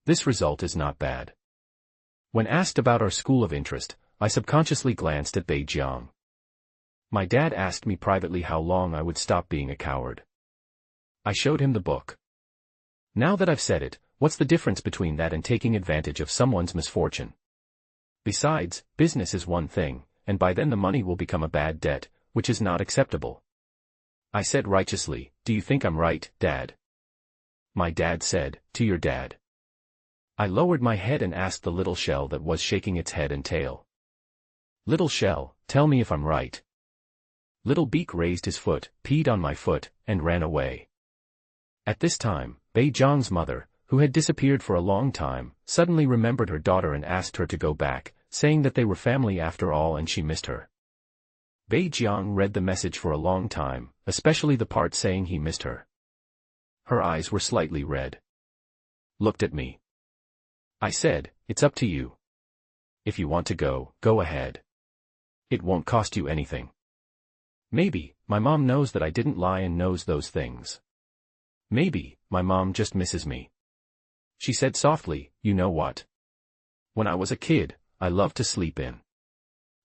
This result is not bad." When asked about our school of interest, I subconsciously glanced at Bei Jiang. My dad asked me privately how long I would stop being a coward. I showed him the book. Now that I've said it, what's the difference between that and taking advantage of someone's misfortune? Besides, business is one thing, and by then the money will become a bad debt, which is not acceptable. I said righteously, "Do you think I'm right, Dad?" My dad said, "To your dad." I lowered my head and asked the little shell that was shaking its head and tail. "Little shell, tell me if I'm right." Little Beak raised his foot, peed on my foot, and ran away. At this time, Bei Jiang's mother, who had disappeared for a long time, suddenly remembered her daughter and asked her to go back, saying that they were family after all and she missed her. Bei Jiang read the message for a long time, especially the part saying he missed her. Her eyes were slightly red. Looked at me. I said, "It's up to you. If you want to go, go ahead. It won't cost you anything." Maybe, my mom knows that I didn't lie and knows those things. Maybe, my mom just misses me. She said softly, "You know what? When I was a kid, I loved to sleep in.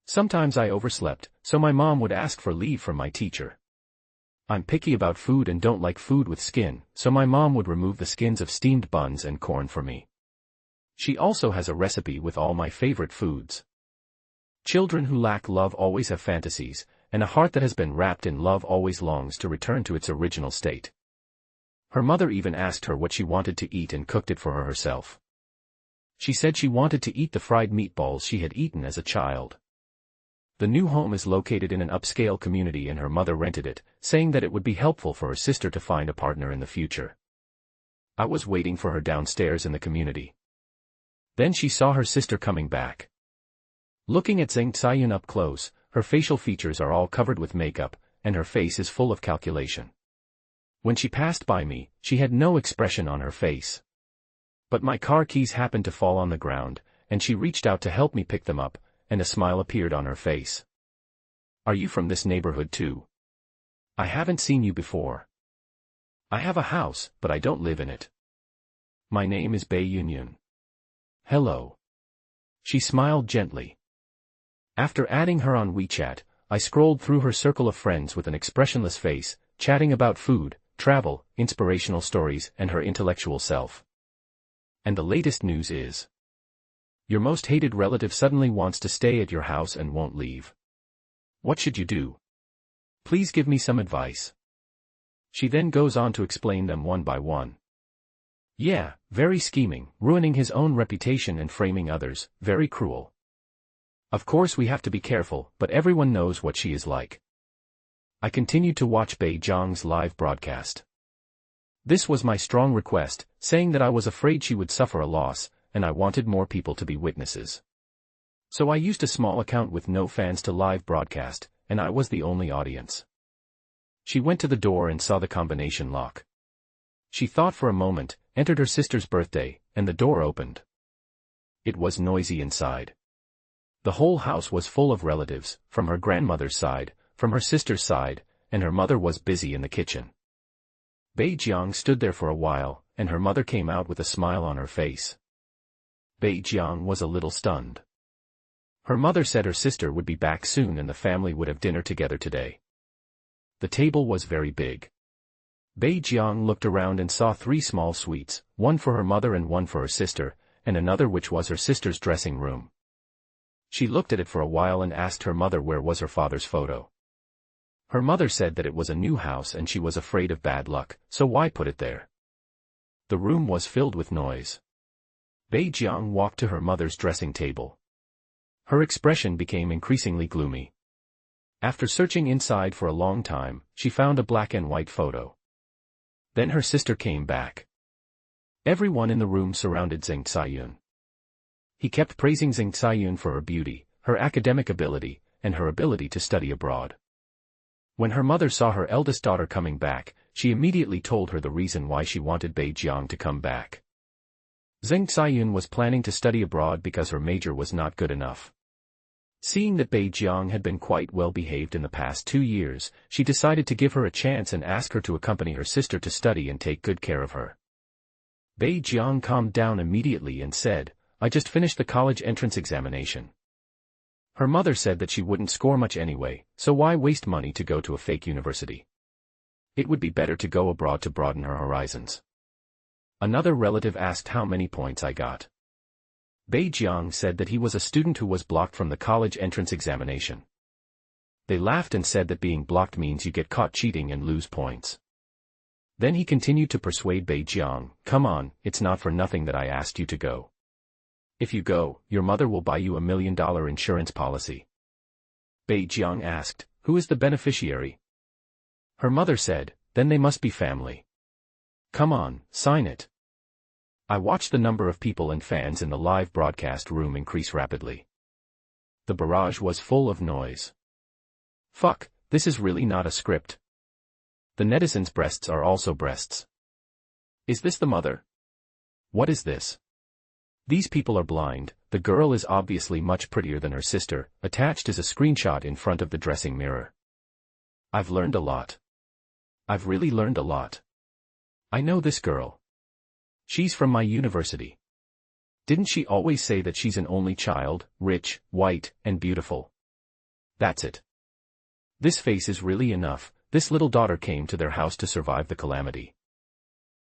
Sometimes I overslept, so my mom would ask for leave from my teacher. I'm picky about food and don't like food with skin, so my mom would remove the skins of steamed buns and corn for me. She also has a recipe with all my favorite foods. Children who lack love always have fantasies, and a heart that has been wrapped in love always longs to return to its original state. Her mother even asked her what she wanted to eat and cooked it for her herself. She said she wanted to eat the fried meatballs she had eaten as a child. The new home is located in an upscale community and her mother rented it, saying that it would be helpful for her sister to find a partner in the future. I was waiting for her downstairs in the community. Then she saw her sister coming back. Looking at Zheng Xiayun up close, her facial features are all covered with makeup, and her face is full of calculation. When she passed by me, she had no expression on her face. But my car keys happened to fall on the ground, and she reached out to help me pick them up, and a smile appeared on her face. Are you from this neighborhood too? I haven't seen you before. I have a house, but I don't live in it. My name is Bei Yunyun. Hello. She smiled gently. After adding her on WeChat, I scrolled through her circle of friends with an expressionless face, chatting about food, travel, inspirational stories, and her intellectual self. And the latest news is: your most hated relative suddenly wants to stay at your house and won't leave. What should you do? Please give me some advice. She then goes on to explain them one by one. Yeah, very scheming, ruining his own reputation and framing others, very cruel. Of course we have to be careful, but everyone knows what she is like. I continued to watch Bei Jiang's live broadcast. This was my strong request, saying that I was afraid she would suffer a loss, and I wanted more people to be witnesses. So I used a small account with no fans to live broadcast, and I was the only audience. She went to the door and saw the combination lock. She thought for a moment, entered her sister's birthday, and the door opened. It was noisy inside. The whole house was full of relatives, from her grandmother's side, from her sister's side, and her mother was busy in the kitchen. Bei Jiang stood there for a while, and her mother came out with a smile on her face. Bei Jiang was a little stunned. Her mother said her sister would be back soon and the family would have dinner together today. The table was very big. Bei Jiang looked around and saw 3 small suites, one for her mother and one for her sister, and another which was her sister's dressing room. She looked at it for a while and asked her mother where was her father's photo. Her mother said that it was a new house and she was afraid of bad luck, so why put it there? The room was filled with noise. Bei Jiang walked to her mother's dressing table. Her expression became increasingly gloomy. After searching inside for a long time, she found a black and white photo. Then her sister came back. Everyone in the room surrounded Zheng Xiayun. He kept praising Zheng Xiayun for her beauty, her academic ability, and her ability to study abroad. When her mother saw her eldest daughter coming back, she immediately told her the reason why she wanted Bei Jiang to come back. Zheng Xiayun was planning to study abroad because her major was not good enough. Seeing that Bei Jiang had been quite well behaved in the past 2 years, she decided to give her a chance and ask her to accompany her sister to study and take good care of her. Bei Jiang calmed down immediately and said, I just finished the college entrance examination. Her mother said that she wouldn't score much anyway, so why waste money to go to a fake university? It would be better to go abroad to broaden her horizons. Another relative asked how many points I got. Bei Jiang said that he was a student who was blocked from the college entrance examination. They laughed and said that being blocked means you get caught cheating and lose points. Then he continued to persuade Bei Jiang, come on, it's not for nothing that I asked you to go. If you go, your mother will buy you $1 million insurance policy. Bei Jiang asked, who is the beneficiary? Her mother said, then they must be family. Come on, sign it. I watched the number of people and fans in the live broadcast room increase rapidly. The barrage was full of noise. Fuck, this is really not a script. The netizens' breasts are also breasts. Is this the mother? What is this? These people are blind, the girl is obviously much prettier than her sister, attached is a screenshot in front of the dressing mirror. I've learned a lot. I've really learned a lot. I know this girl. She's from my university. Didn't she always say that she's an only child, rich, white, and beautiful? That's it. This face is really enough, this little daughter came to their house to survive the calamity.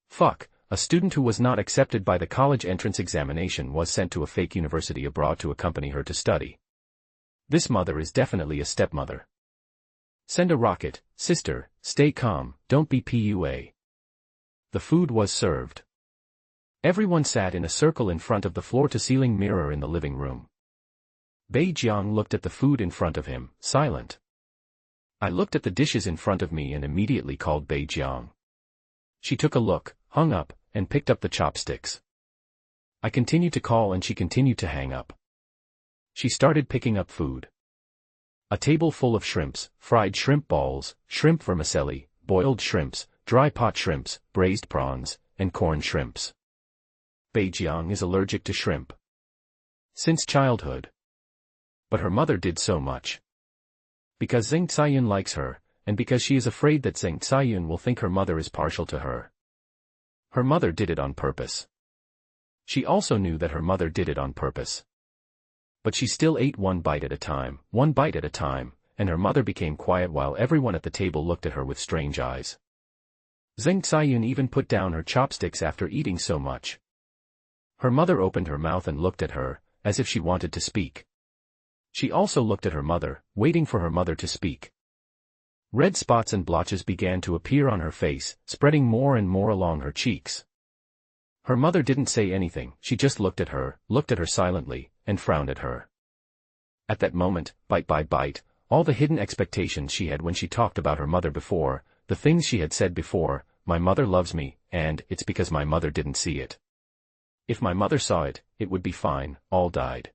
Fuck, a student who was not accepted by the college entrance examination was sent to a fake university abroad to accompany her to study. This mother is definitely a stepmother. Send a rocket, sister, stay calm, don't be PUA. The food was served. Everyone sat in a circle in front of the floor-to-ceiling mirror in the living room. Bei Jiang looked at the food in front of him, silent. I looked at the dishes in front of me and immediately called Bei Jiang. She took a look, hung up, and picked up the chopsticks. I continued to call and she continued to hang up. She started picking up food. A table full of shrimps, fried shrimp balls, shrimp vermicelli, boiled shrimps, dry pot shrimps, braised prawns, and corn shrimps. Bei Jiang is allergic to shrimp. Since childhood. But her mother did so much. Because Zheng Xiayun likes her, and because she is afraid that Zheng Xiayun will think her mother is partial to her. Her mother did it on purpose. She also knew that her mother did it on purpose. But she still ate one bite at a time, and her mother became quiet while everyone at the table looked at her with strange eyes. Zheng Xiayun even put down her chopsticks after eating so much. Her mother opened her mouth and looked at her, as if she wanted to speak. She also looked at her mother, waiting for her mother to speak. Red spots and blotches began to appear on her face, spreading more and more along her cheeks. Her mother didn't say anything, she just looked at her silently, and frowned at her. At that moment, bite by bite, all the hidden expectations she had when she talked about her mother before, the things she had said before, my mother loves me, and it's because my mother didn't see it. If my mother saw it, it would be fine, all died.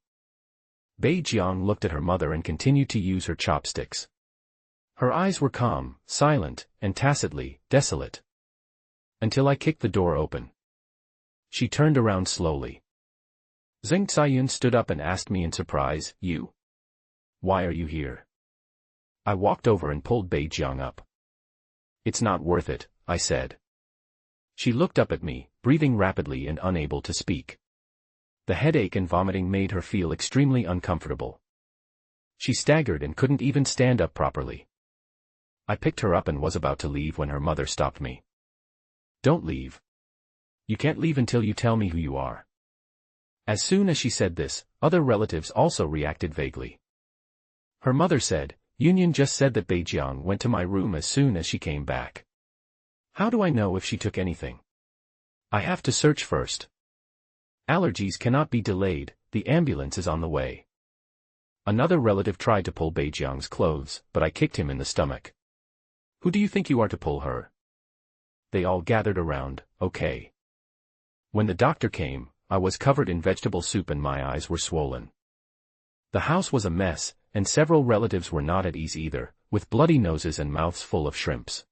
Bei Jiang looked at her mother and continued to use her chopsticks. Her eyes were calm, silent, and tacitly desolate. Until I kicked the door open. She turned around slowly. Zheng Xiayun stood up and asked me in surprise, "You? Why are you here?" I walked over and pulled Bei Jiang up. "It's not worth it," I said. She looked up at me, breathing rapidly and unable to speak. The headache and vomiting made her feel extremely uncomfortable. She staggered and couldn't even stand up properly. I picked her up and was about to leave when her mother stopped me. "Don't leave. You can't leave until you tell me who you are." As soon as she said this, other relatives also reacted vaguely. Her mother said, "Yunyan just said that Bei Jiang went to my room as soon as she came back. How do I know if she took anything? I have to search first. Allergies cannot be delayed, the ambulance is on the way." Another relative tried to pull Bei Jiang's clothes, but I kicked him in the stomach. "Who do you think you are to pull her?" They all gathered around, okay. When the doctor came, I was covered in vegetable soup and my eyes were swollen. The house was a mess, and several relatives were not at ease either, with bloody noses and mouths full of shrimps.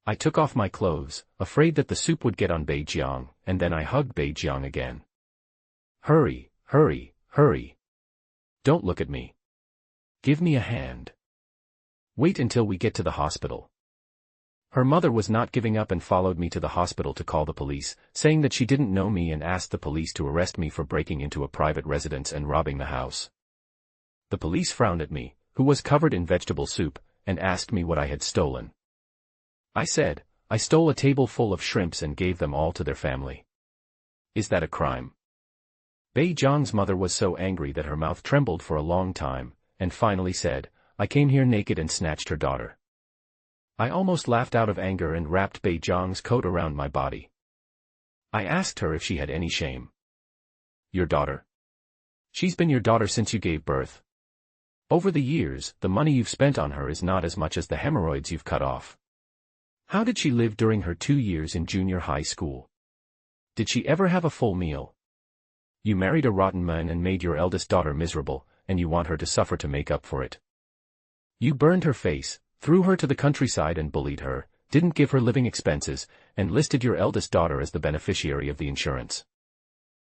I took off my clothes, afraid that the soup would get on Bei Jiang, and then I hugged Bei Jiang again. "Hurry, hurry, hurry. Don't look at me. Give me a hand. Wait until we get to the hospital." Her mother was not giving up and followed me to the hospital to call the police, saying that she didn't know me and asked the police to arrest me for breaking into a private residence and robbing the house. The police frowned at me, who was covered in vegetable soup, and asked me what I had stolen. I said, "I stole a table full of shrimps and gave them all to their family." "Is that a crime?" Bei Jiang's mother was so angry that her mouth trembled for a long time, and finally said, "I came here naked and snatched her daughter." I almost laughed out of anger and wrapped Bei Jiang's coat around my body. I asked her if she had any shame. "Your daughter? She's been your daughter since you gave birth. Over the years, the money you've spent on her is not as much as the hemorrhoids you've cut off. How did she live during her 2 years in junior high school? Did she ever have a full meal? You married a rotten man and made your eldest daughter miserable, and you want her to suffer to make up for it. You burned her face, threw her to the countryside and bullied her, didn't give her living expenses, and listed your eldest daughter as the beneficiary of the insurance.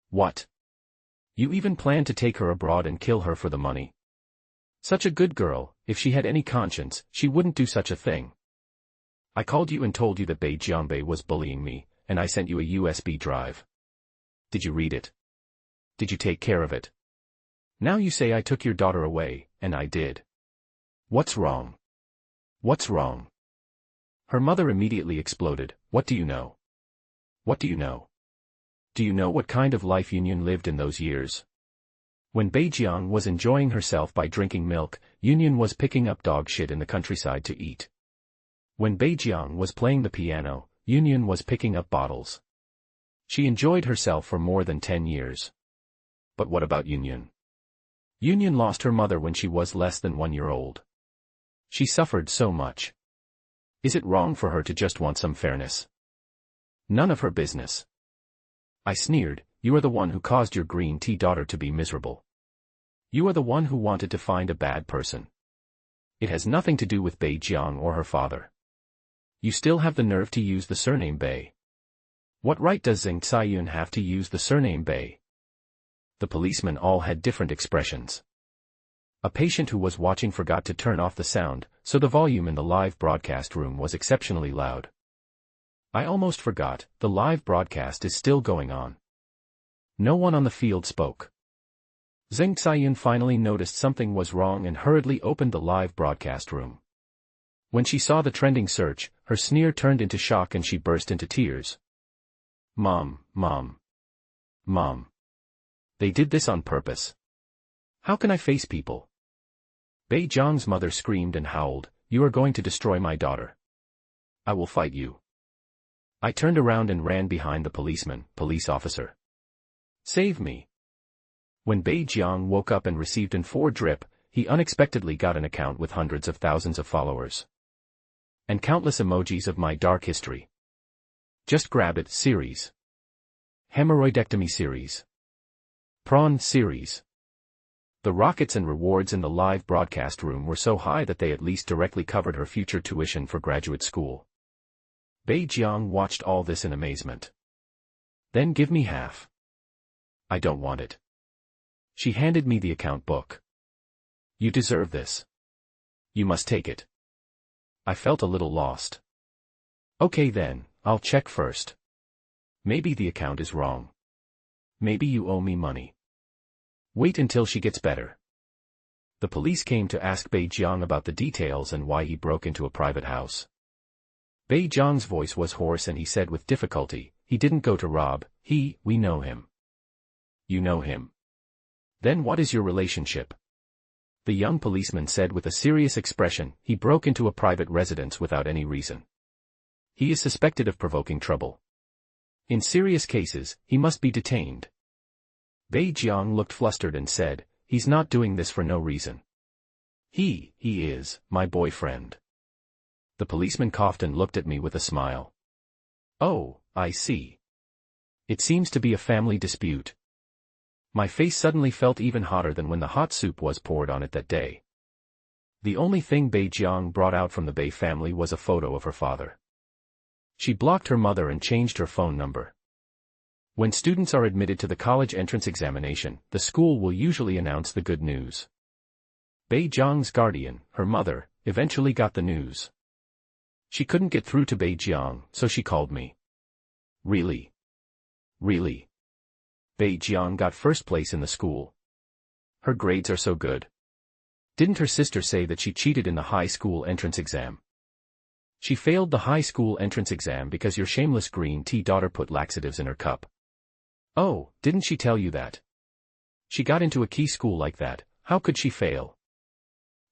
What? You even planned to take her abroad and kill her for the money. Such a good girl, if she had any conscience, she wouldn't do such a thing. I called you and told you that Bei Jiangbei was bullying me, and I sent you a USB drive. Did you read it? Did you take care of it? Now you say I took your daughter away, and I did. What's wrong? What's wrong? Her mother immediately exploded. What do you know? What do you know? Do you know what kind of life Union lived in those years? When Beijiang was enjoying herself by drinking milk, Union was picking up dog shit in the countryside to eat. When Beijiang was playing the piano, Union was picking up bottles. She enjoyed herself for more than 10 years. But what about Union? Union lost her mother when she was less than 1 year old. She suffered so much. Is it wrong for her to just want some fairness? None of her business. I sneered. You are the one who caused your green tea daughter to be miserable. You are the one who wanted to find a bad person. It has nothing to do with Beijiang or her father. You still have the nerve to use the surname Bei. What right does Zheng Xiayun have to use the surname Bei? The policemen all had different expressions. A patient who was watching forgot to turn off the sound, so the volume in the live broadcast room was exceptionally loud. I almost forgot, the live broadcast is still going on. No one on the field spoke. Zheng Xiayun finally noticed something was wrong and hurriedly opened the live broadcast room. When she saw the trending search, her sneer turned into shock and she burst into tears. Mom, Mom. Mom. They did this on purpose. How can I face people? Beijiang's mother screamed and howled, you are going to destroy my daughter. I will fight you. I turned around and ran behind the policeman, police officer. Save me. When Beijiang woke up and received an 4 drip, he unexpectedly got an account with hundreds of thousands of followers. And countless emojis of my dark history. Just grab it series. Hemorrhoidectomy series. Prawn series. The rockets and rewards in the live broadcast room were so high that they at least directly covered her future tuition for graduate school. Beijiang watched all this in amazement. Then give me half. I don't want it. She handed me the account book. You deserve this. You must take it. I felt a little lost. Okay then, I'll check first. Maybe the account is wrong. Maybe you owe me money. Wait until she gets better. The police came to ask Beijiang about the details and why he broke into a private house. Beijiang's voice was hoarse and he said with difficulty, he didn't go to rob, we know him. You know him. Then what is your relationship? The young policeman said with a serious expression, he broke into a private residence without any reason. He is suspected of provoking trouble. In serious cases, he must be detained. Beijiang looked flustered and said, he's not doing this for no reason. He is my boyfriend. The policeman coughed and looked at me with a smile. Oh, I see. It seems to be a family dispute. My face suddenly felt even hotter than when the hot soup was poured on it that day. The only thing Beijiang brought out from the Bei family was a photo of her father. She blocked her mother and changed her phone number. When students are admitted to the college entrance examination, the school will usually announce the good news. Beijiang's guardian, her mother, eventually got the news. She couldn't get through to Beijiang, so she called me. Really? Really? Beijiang got first place in the school. Her grades are so good. Didn't her sister say that she cheated in the high school entrance exam? She failed the high school entrance exam because your shameless green tea daughter put laxatives in her cup. Oh, didn't she tell you that? She got into a key school like that, how could she fail?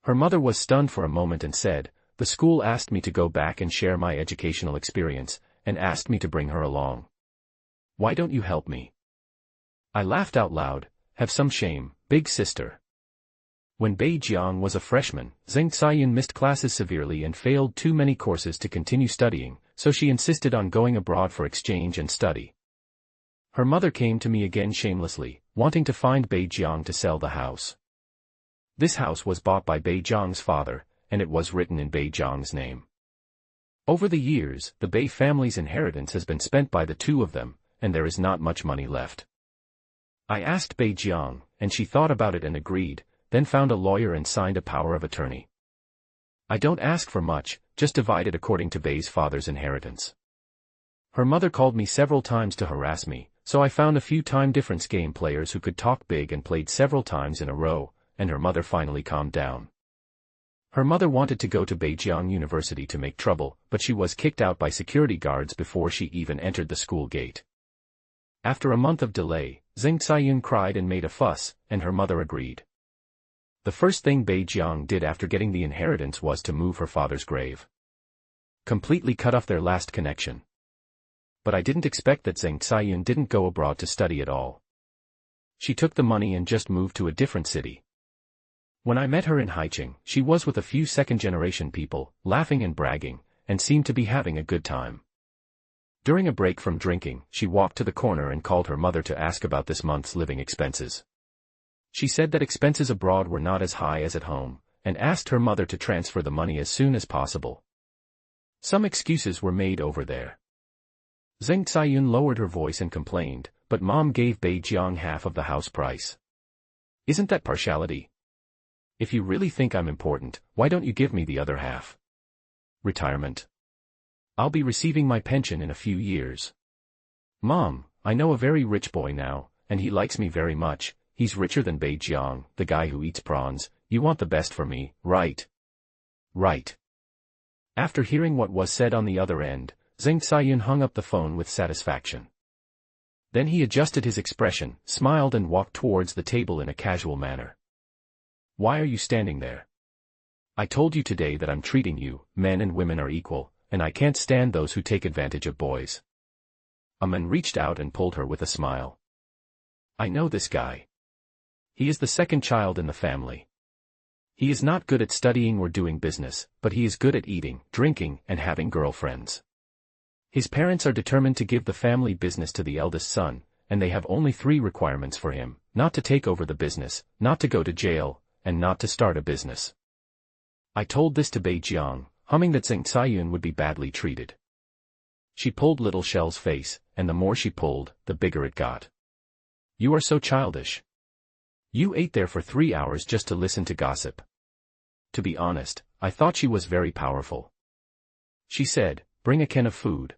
Her mother was stunned for a moment and said, the school asked me to go back and share my educational experience, and asked me to bring her along. Why don't you help me? I laughed out loud, have some shame, big sister. When Beijiang was a freshman, Zheng Xiayun missed classes severely and failed too many courses to continue studying, so she insisted on going abroad for exchange and study. Her mother came to me again shamelessly, wanting to find Beijiang to sell the house. This house was bought by Beijiang's father, and it was written in Beijiang's name. Over the years, the Bei family's inheritance has been spent by the two of them, and there is not much money left. I asked Beijiang, and she thought about it and agreed, then found a lawyer and signed a power of attorney. I don't ask for much, just divide it according to Bei's father's inheritance. Her mother called me several times to harass me, so I found a few time difference game players who could talk big and played several times in a row, and her mother finally calmed down. Her mother wanted to go to Beijiang University to make trouble, but she was kicked out by security guards before she even entered the school gate. After a month of delay, Zheng Xiayun cried and made a fuss, and her mother agreed. The first thing Beijiang did after getting the inheritance was to move her father's grave. Completely cut off their last connection. But I didn't expect that Zheng Xiayun didn't go abroad to study at all. She took the money and just moved to a different city. When I met her in Haicheng, she was with a few second-generation people, laughing and bragging, and seemed to be having a good time. During a break from drinking, she walked to the corner and called her mother to ask about this month's living expenses. She said that expenses abroad were not as high as at home, and asked her mother to transfer the money as soon as possible. Some excuses were made over there. Zheng Xiayun lowered her voice and complained, but Mom gave Beijiang half of the house price. Isn't that partiality? If you really think I'm important, why don't you give me the other half? Retirement. I'll be receiving my pension in a few years. Mom, I know a very rich boy now, and he likes me very much. He's richer than Beijiang, the guy who eats prawns. You want the best for me, right? Right. After hearing what was said on the other end, Zheng Xiayun hung up the phone with satisfaction. Then he adjusted his expression, smiled and walked towards the table in a casual manner. Why are you standing there? I told you today that I'm treating you, men and women are equal, and I can't stand those who take advantage of boys. A man reached out and pulled her with a smile. I know this guy. He is the second child in the family. He is not good at studying or doing business, but he is good at eating, drinking, and having girlfriends. His parents are determined to give the family business to the eldest son, and they have only 3 requirements for him: not to take over the business, not to go to jail, and not to start a business. I told this to Beijiang, humming that Zheng Xiayun would be badly treated. She pulled Little Shell's face, and the more she pulled, the bigger it got. You are so childish. You ate there for 3 hours just to listen to gossip. To be honest, I thought she was very powerful. She said, bring a can of food.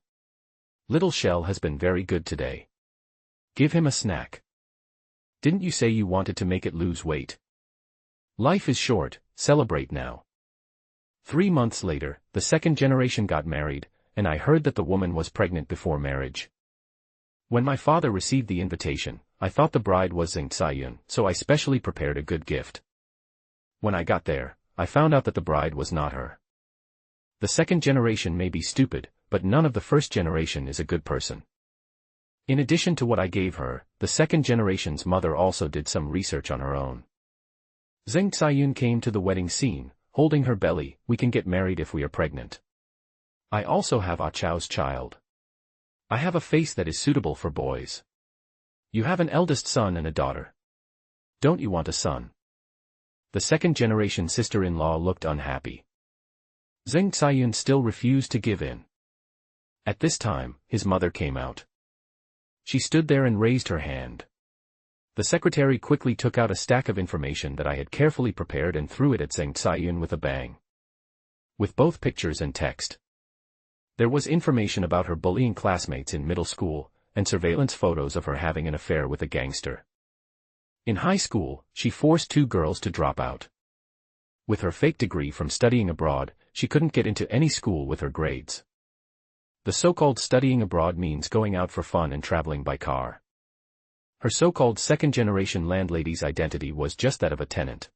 Little Shell has been very good today. Give him a snack. Didn't you say you wanted to make it lose weight? Life is short, celebrate now. 3 months later, the second generation got married, and I heard that the woman was pregnant before marriage. When my father received the invitation, I thought the bride was Zheng Xiayun, so I specially prepared a good gift. When I got there, I found out that the bride was not her. The second generation may be stupid, but none of the first generation is a good person. In addition to what I gave her, the second generation's mother also did some research on her own. Zheng Xiayun came to the wedding scene, holding her belly. We can get married if we are pregnant. I also have Ah Chao's child. I have a face that is suitable for boys. You have an eldest son and a daughter. Don't you want a son? The second generation sister-in-law looked unhappy. Zheng Xiayun still refused to give in. At this time, his mother came out. She stood there and raised her hand. The secretary quickly took out a stack of information that I had carefully prepared and threw it at Zheng Xiayun with a bang. With both pictures and text. There was information about her bullying classmates in middle school, and surveillance photos of her having an affair with a gangster. In high school, she forced 2 girls to drop out. With her fake degree from studying abroad, she couldn't get into any school with her grades. The so-called studying abroad means going out for fun and traveling by car. Her so-called second-generation landlady's identity was just that of a tenant.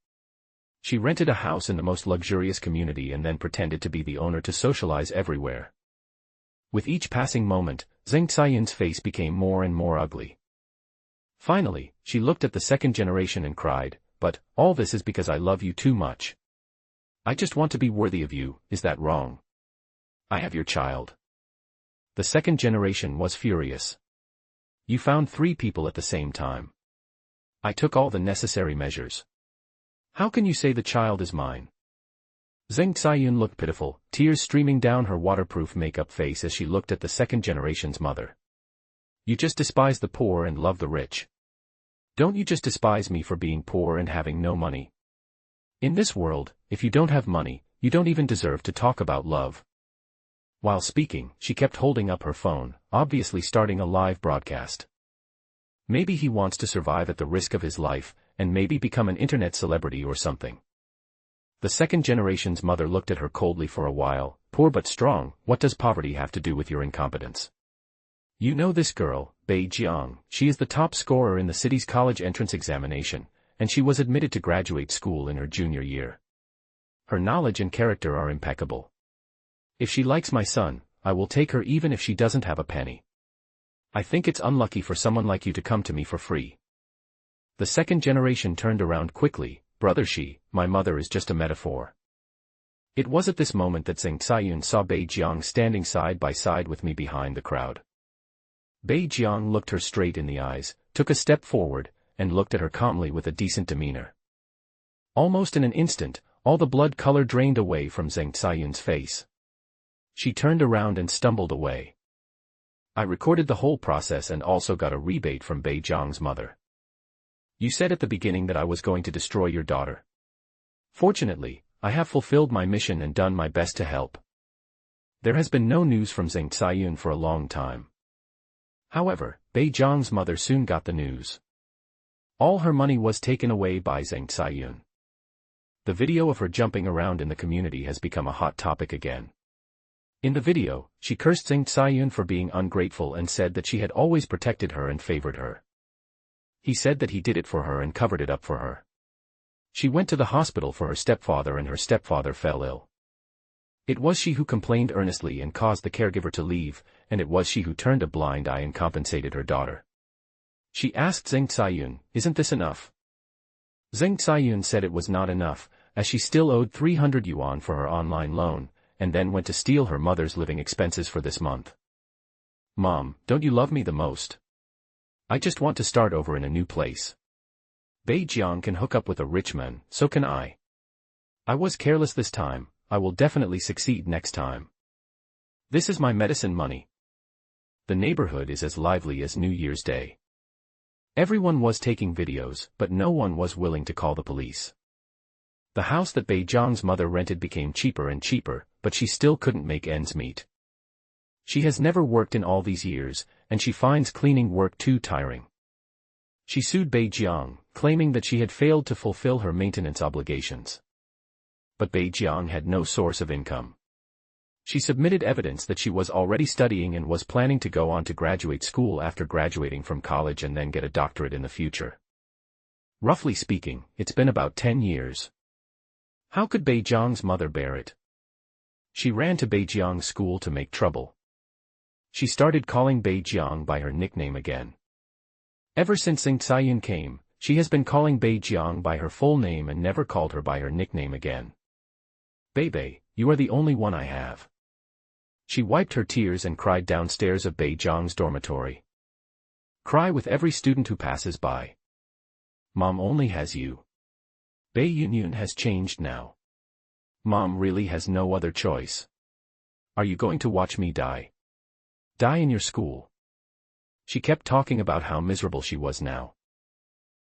She rented a house in the most luxurious community and then pretended to be the owner to socialize everywhere. With each passing moment, Zheng Xiayun's face became more and more ugly. Finally, she looked at the second generation and cried, "But, all this is because I love you too much. I just want to be worthy of you, is that wrong? I have your child." The second generation was furious. You found 3 people at the same time. I took all the necessary measures. How can you say the child is mine? Zheng Xiayun looked pitiful, tears streaming down her waterproof makeup face as she looked at the second generation's mother. You just despise the poor and love the rich. Don't you just despise me for being poor and having no money? In this world, if you don't have money, you don't even deserve to talk about love. While speaking, she kept holding up her phone, obviously starting a live broadcast. Maybe he wants to survive at the risk of his life, and maybe become an internet celebrity or something. The second generation's mother looked at her coldly for a while. Poor but strong, what does poverty have to do with your incompetence? You know this girl, Bei Jiang. She is the top scorer in the city's college entrance examination, and she was admitted to graduate school in her junior year. Her knowledge and character are impeccable. If she likes my son, I will take her even if she doesn't have a penny. I think it's unlucky for someone like you to come to me for free. The second generation turned around quickly. Brother Shi, my mother is just a metaphor. It was at this moment that Zheng Xiayun saw Bei Jiang standing side by side with me behind the crowd. Bei Jiang looked her straight in the eyes, took a step forward, and looked at her calmly with a decent demeanor. Almost in an instant, all the blood color drained away from Zheng Xiayun's face. She turned around and stumbled away. I recorded the whole process and also got a rebate from Bei Jiang's mother. You said at the beginning that I was going to destroy your daughter. Fortunately, I have fulfilled my mission and done my best to help. There has been no news from Zheng Xiayun for a long time. However, Bei Jiang's mother soon got the news. All her money was taken away by Zheng Xiayun. The video of her jumping around in the community has become a hot topic again. In the video, she cursed Zheng Xiayun for being ungrateful and said that she had always protected her and favored her. He said that he did it for her and covered it up for her. She went to the hospital for her stepfather and her stepfather fell ill. It was she who complained earnestly and caused the caregiver to leave, and it was she who turned a blind eye and compensated her daughter. She asked Zheng Xiayun, "Isn't this enough?" Zheng Xiayun said it was not enough, as she still owed 300 yuan for her online loan, and then went to steal her mother's living expenses for this month. Mom, don't you love me the most? I just want to start over in a new place. Bei Jiang can hook up with a rich man, so can I. I was careless this time, I will definitely succeed next time. This is my medicine money. The neighborhood is as lively as New Year's Day. Everyone was taking videos, but no one was willing to call the police. The house that Bei Jiang's mother rented became cheaper and cheaper, but she still couldn't make ends meet. She has never worked in all these years, and she finds cleaning work too tiring. She sued Bei Jiang, claiming that she had failed to fulfill her maintenance obligations. But Bei Jiang had no source of income. She submitted evidence that she was already studying and was planning to go on to graduate school after graduating from college and then get a doctorate in the future. Roughly speaking, it's been about 10 years. How could Bei Jiang's mother bear it? She ran to Bei Jiang's school to make trouble. She started calling Bei Jiang by her nickname again. Ever since Zheng Xiayun came, she has been calling Bei Jiang by her full name and never called her by her nickname again. Bei, you are the only one I have. She wiped her tears and cried downstairs of Bei Jiang's dormitory. Cry with every student who passes by. Mom only has you. Bei Yunyun has changed now. Mom really has no other choice. Are you going to watch me die? Die in your school. She kept talking about how miserable she was now.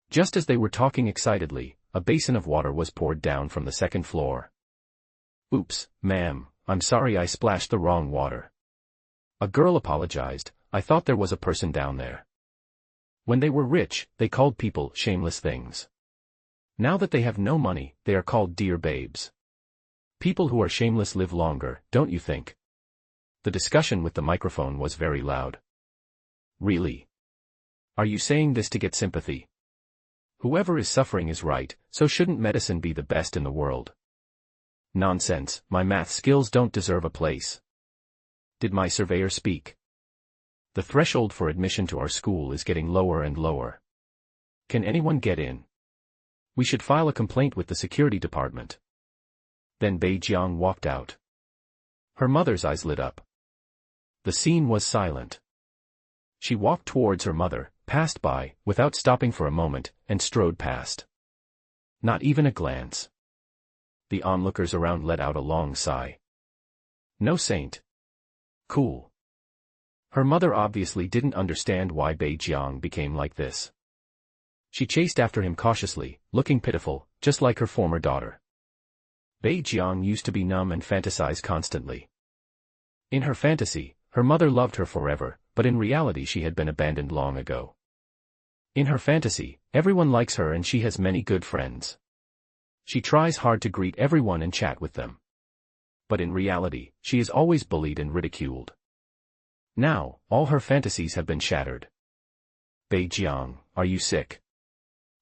Just as they were talking excitedly, a basin of water was poured down from the second floor. Oops, ma'am, I'm sorry I splashed the wrong water. A girl apologized, I thought there was a person down there. When they were rich, they called people shameless things. Now that they have no money, they are called dear babes. People who are shameless live longer, don't you think? The discussion with the microphone was very loud. Really? Are you saying this to get sympathy? Whoever is suffering is right, so shouldn't medicine be the best in the world? Nonsense, my math skills don't deserve a place. Did my surveyor speak? The threshold for admission to our school is getting lower and lower. Can anyone get in? We should file a complaint with the security department. Then Bei Jiang walked out. Her mother's eyes lit up. The scene was silent. She walked towards her mother, passed by, without stopping for a moment, and strode past. Not even a glance. The onlookers around let out a long sigh. No saint. Cool. Her mother obviously didn't understand why Bei Jiang became like this. She chased after him cautiously, looking pitiful, just like her former daughter. Bei Jiang used to be numb and fantasize constantly. In her fantasy, her mother loved her forever, but in reality she had been abandoned long ago. In her fantasy, everyone likes her and she has many good friends. She tries hard to greet everyone and chat with them. But in reality, she is always bullied and ridiculed. Now, all her fantasies have been shattered. Beijiang, are you sick?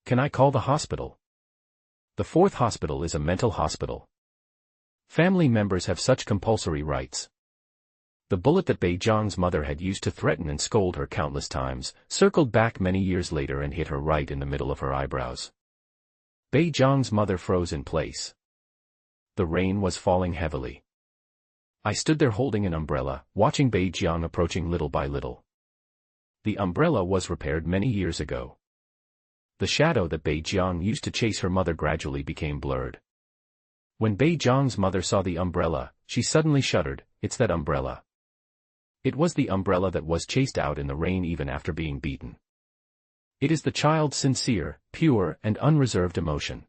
Can I call the hospital? The fourth hospital is a mental hospital. Family members have such compulsory rights. The bullet that Beijiang's mother had used to threaten and scold her countless times, circled back many years later and hit her right in the middle of her eyebrows. Beijiang's mother froze in place. The rain was falling heavily. I stood there holding an umbrella, watching Beijiang approaching little by little. The umbrella was repaired many years ago. The shadow that Beijiang used to chase her mother gradually became blurred. When Beijiang's mother saw the umbrella, she suddenly shuddered. It's that umbrella. It was the umbrella that was chased out in the rain even after being beaten. It is the child's sincere, pure, and unreserved emotion.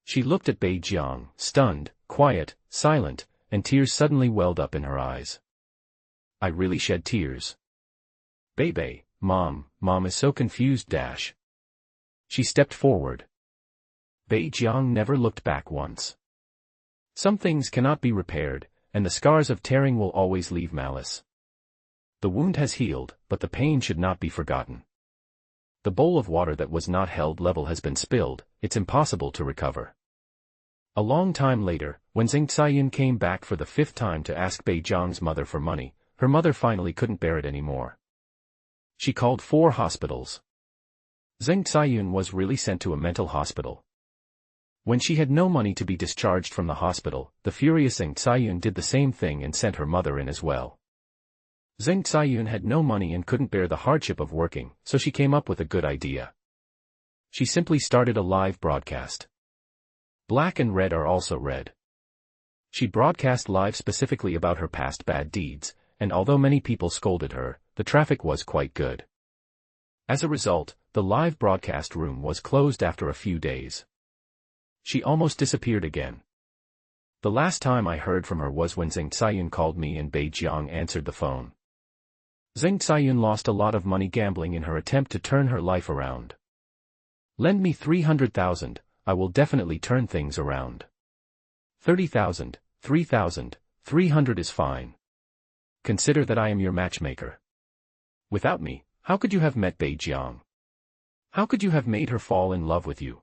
She looked at Beijiang, stunned, quiet, silent, and tears suddenly welled up in her eyes. I really shed tears. Bei, Mom is so confused. She stepped forward. Beijiang never looked back once. Some things cannot be repaired, and the scars of tearing will always leave malice. The wound has healed, but the pain should not be forgotten. The bowl of water that was not held level has been spilled, it's impossible to recover. A long time later, when Zheng Xiayun came back for the 5th time to ask Beijiang's mother for money, her mother finally couldn't bear it anymore. She called 4 hospitals. Zheng Xiayun was really sent to a mental hospital. When she had no money to be discharged from the hospital, the furious Zheng Xiayun did the same thing and sent her mother in as well. Zheng Xiayun had no money and couldn't bear the hardship of working, so she came up with a good idea. She simply started a live broadcast. Black and red are also red. She broadcast live specifically about her past bad deeds, and although many people scolded her, the traffic was quite good. As a result, the live broadcast room was closed after a few days. She almost disappeared again. The last time I heard from her was when Zheng Xiayun called me and Beijiang answered the phone. Zheng Xiayun lost a lot of money gambling in her attempt to turn her life around. Lend me 300,000, I will definitely turn things around. 30,000, 3,000, 300 is fine. Consider that I am your matchmaker. Without me, how could you have met Beijiang? How could you have made her fall in love with you?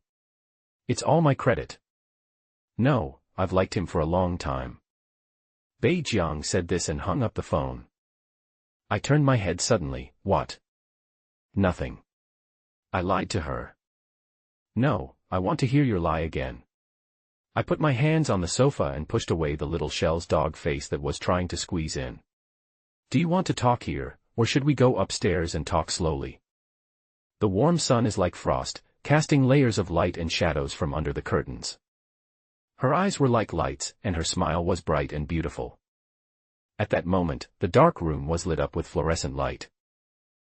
It's all my credit. No, I've liked him for a long time. Beijiang said this and hung up the phone. I turned my head suddenly. What? Nothing. I lied to her. No, I want to hear your lie again. I put my hands on the sofa and pushed away the little shell's dog face that was trying to squeeze in. Do you want to talk here, or should we go upstairs and talk slowly? The warm sun is like frost, casting layers of light and shadows from under the curtains. Her eyes were like lights, and her smile was bright and beautiful. At that moment, the dark room was lit up with fluorescent light.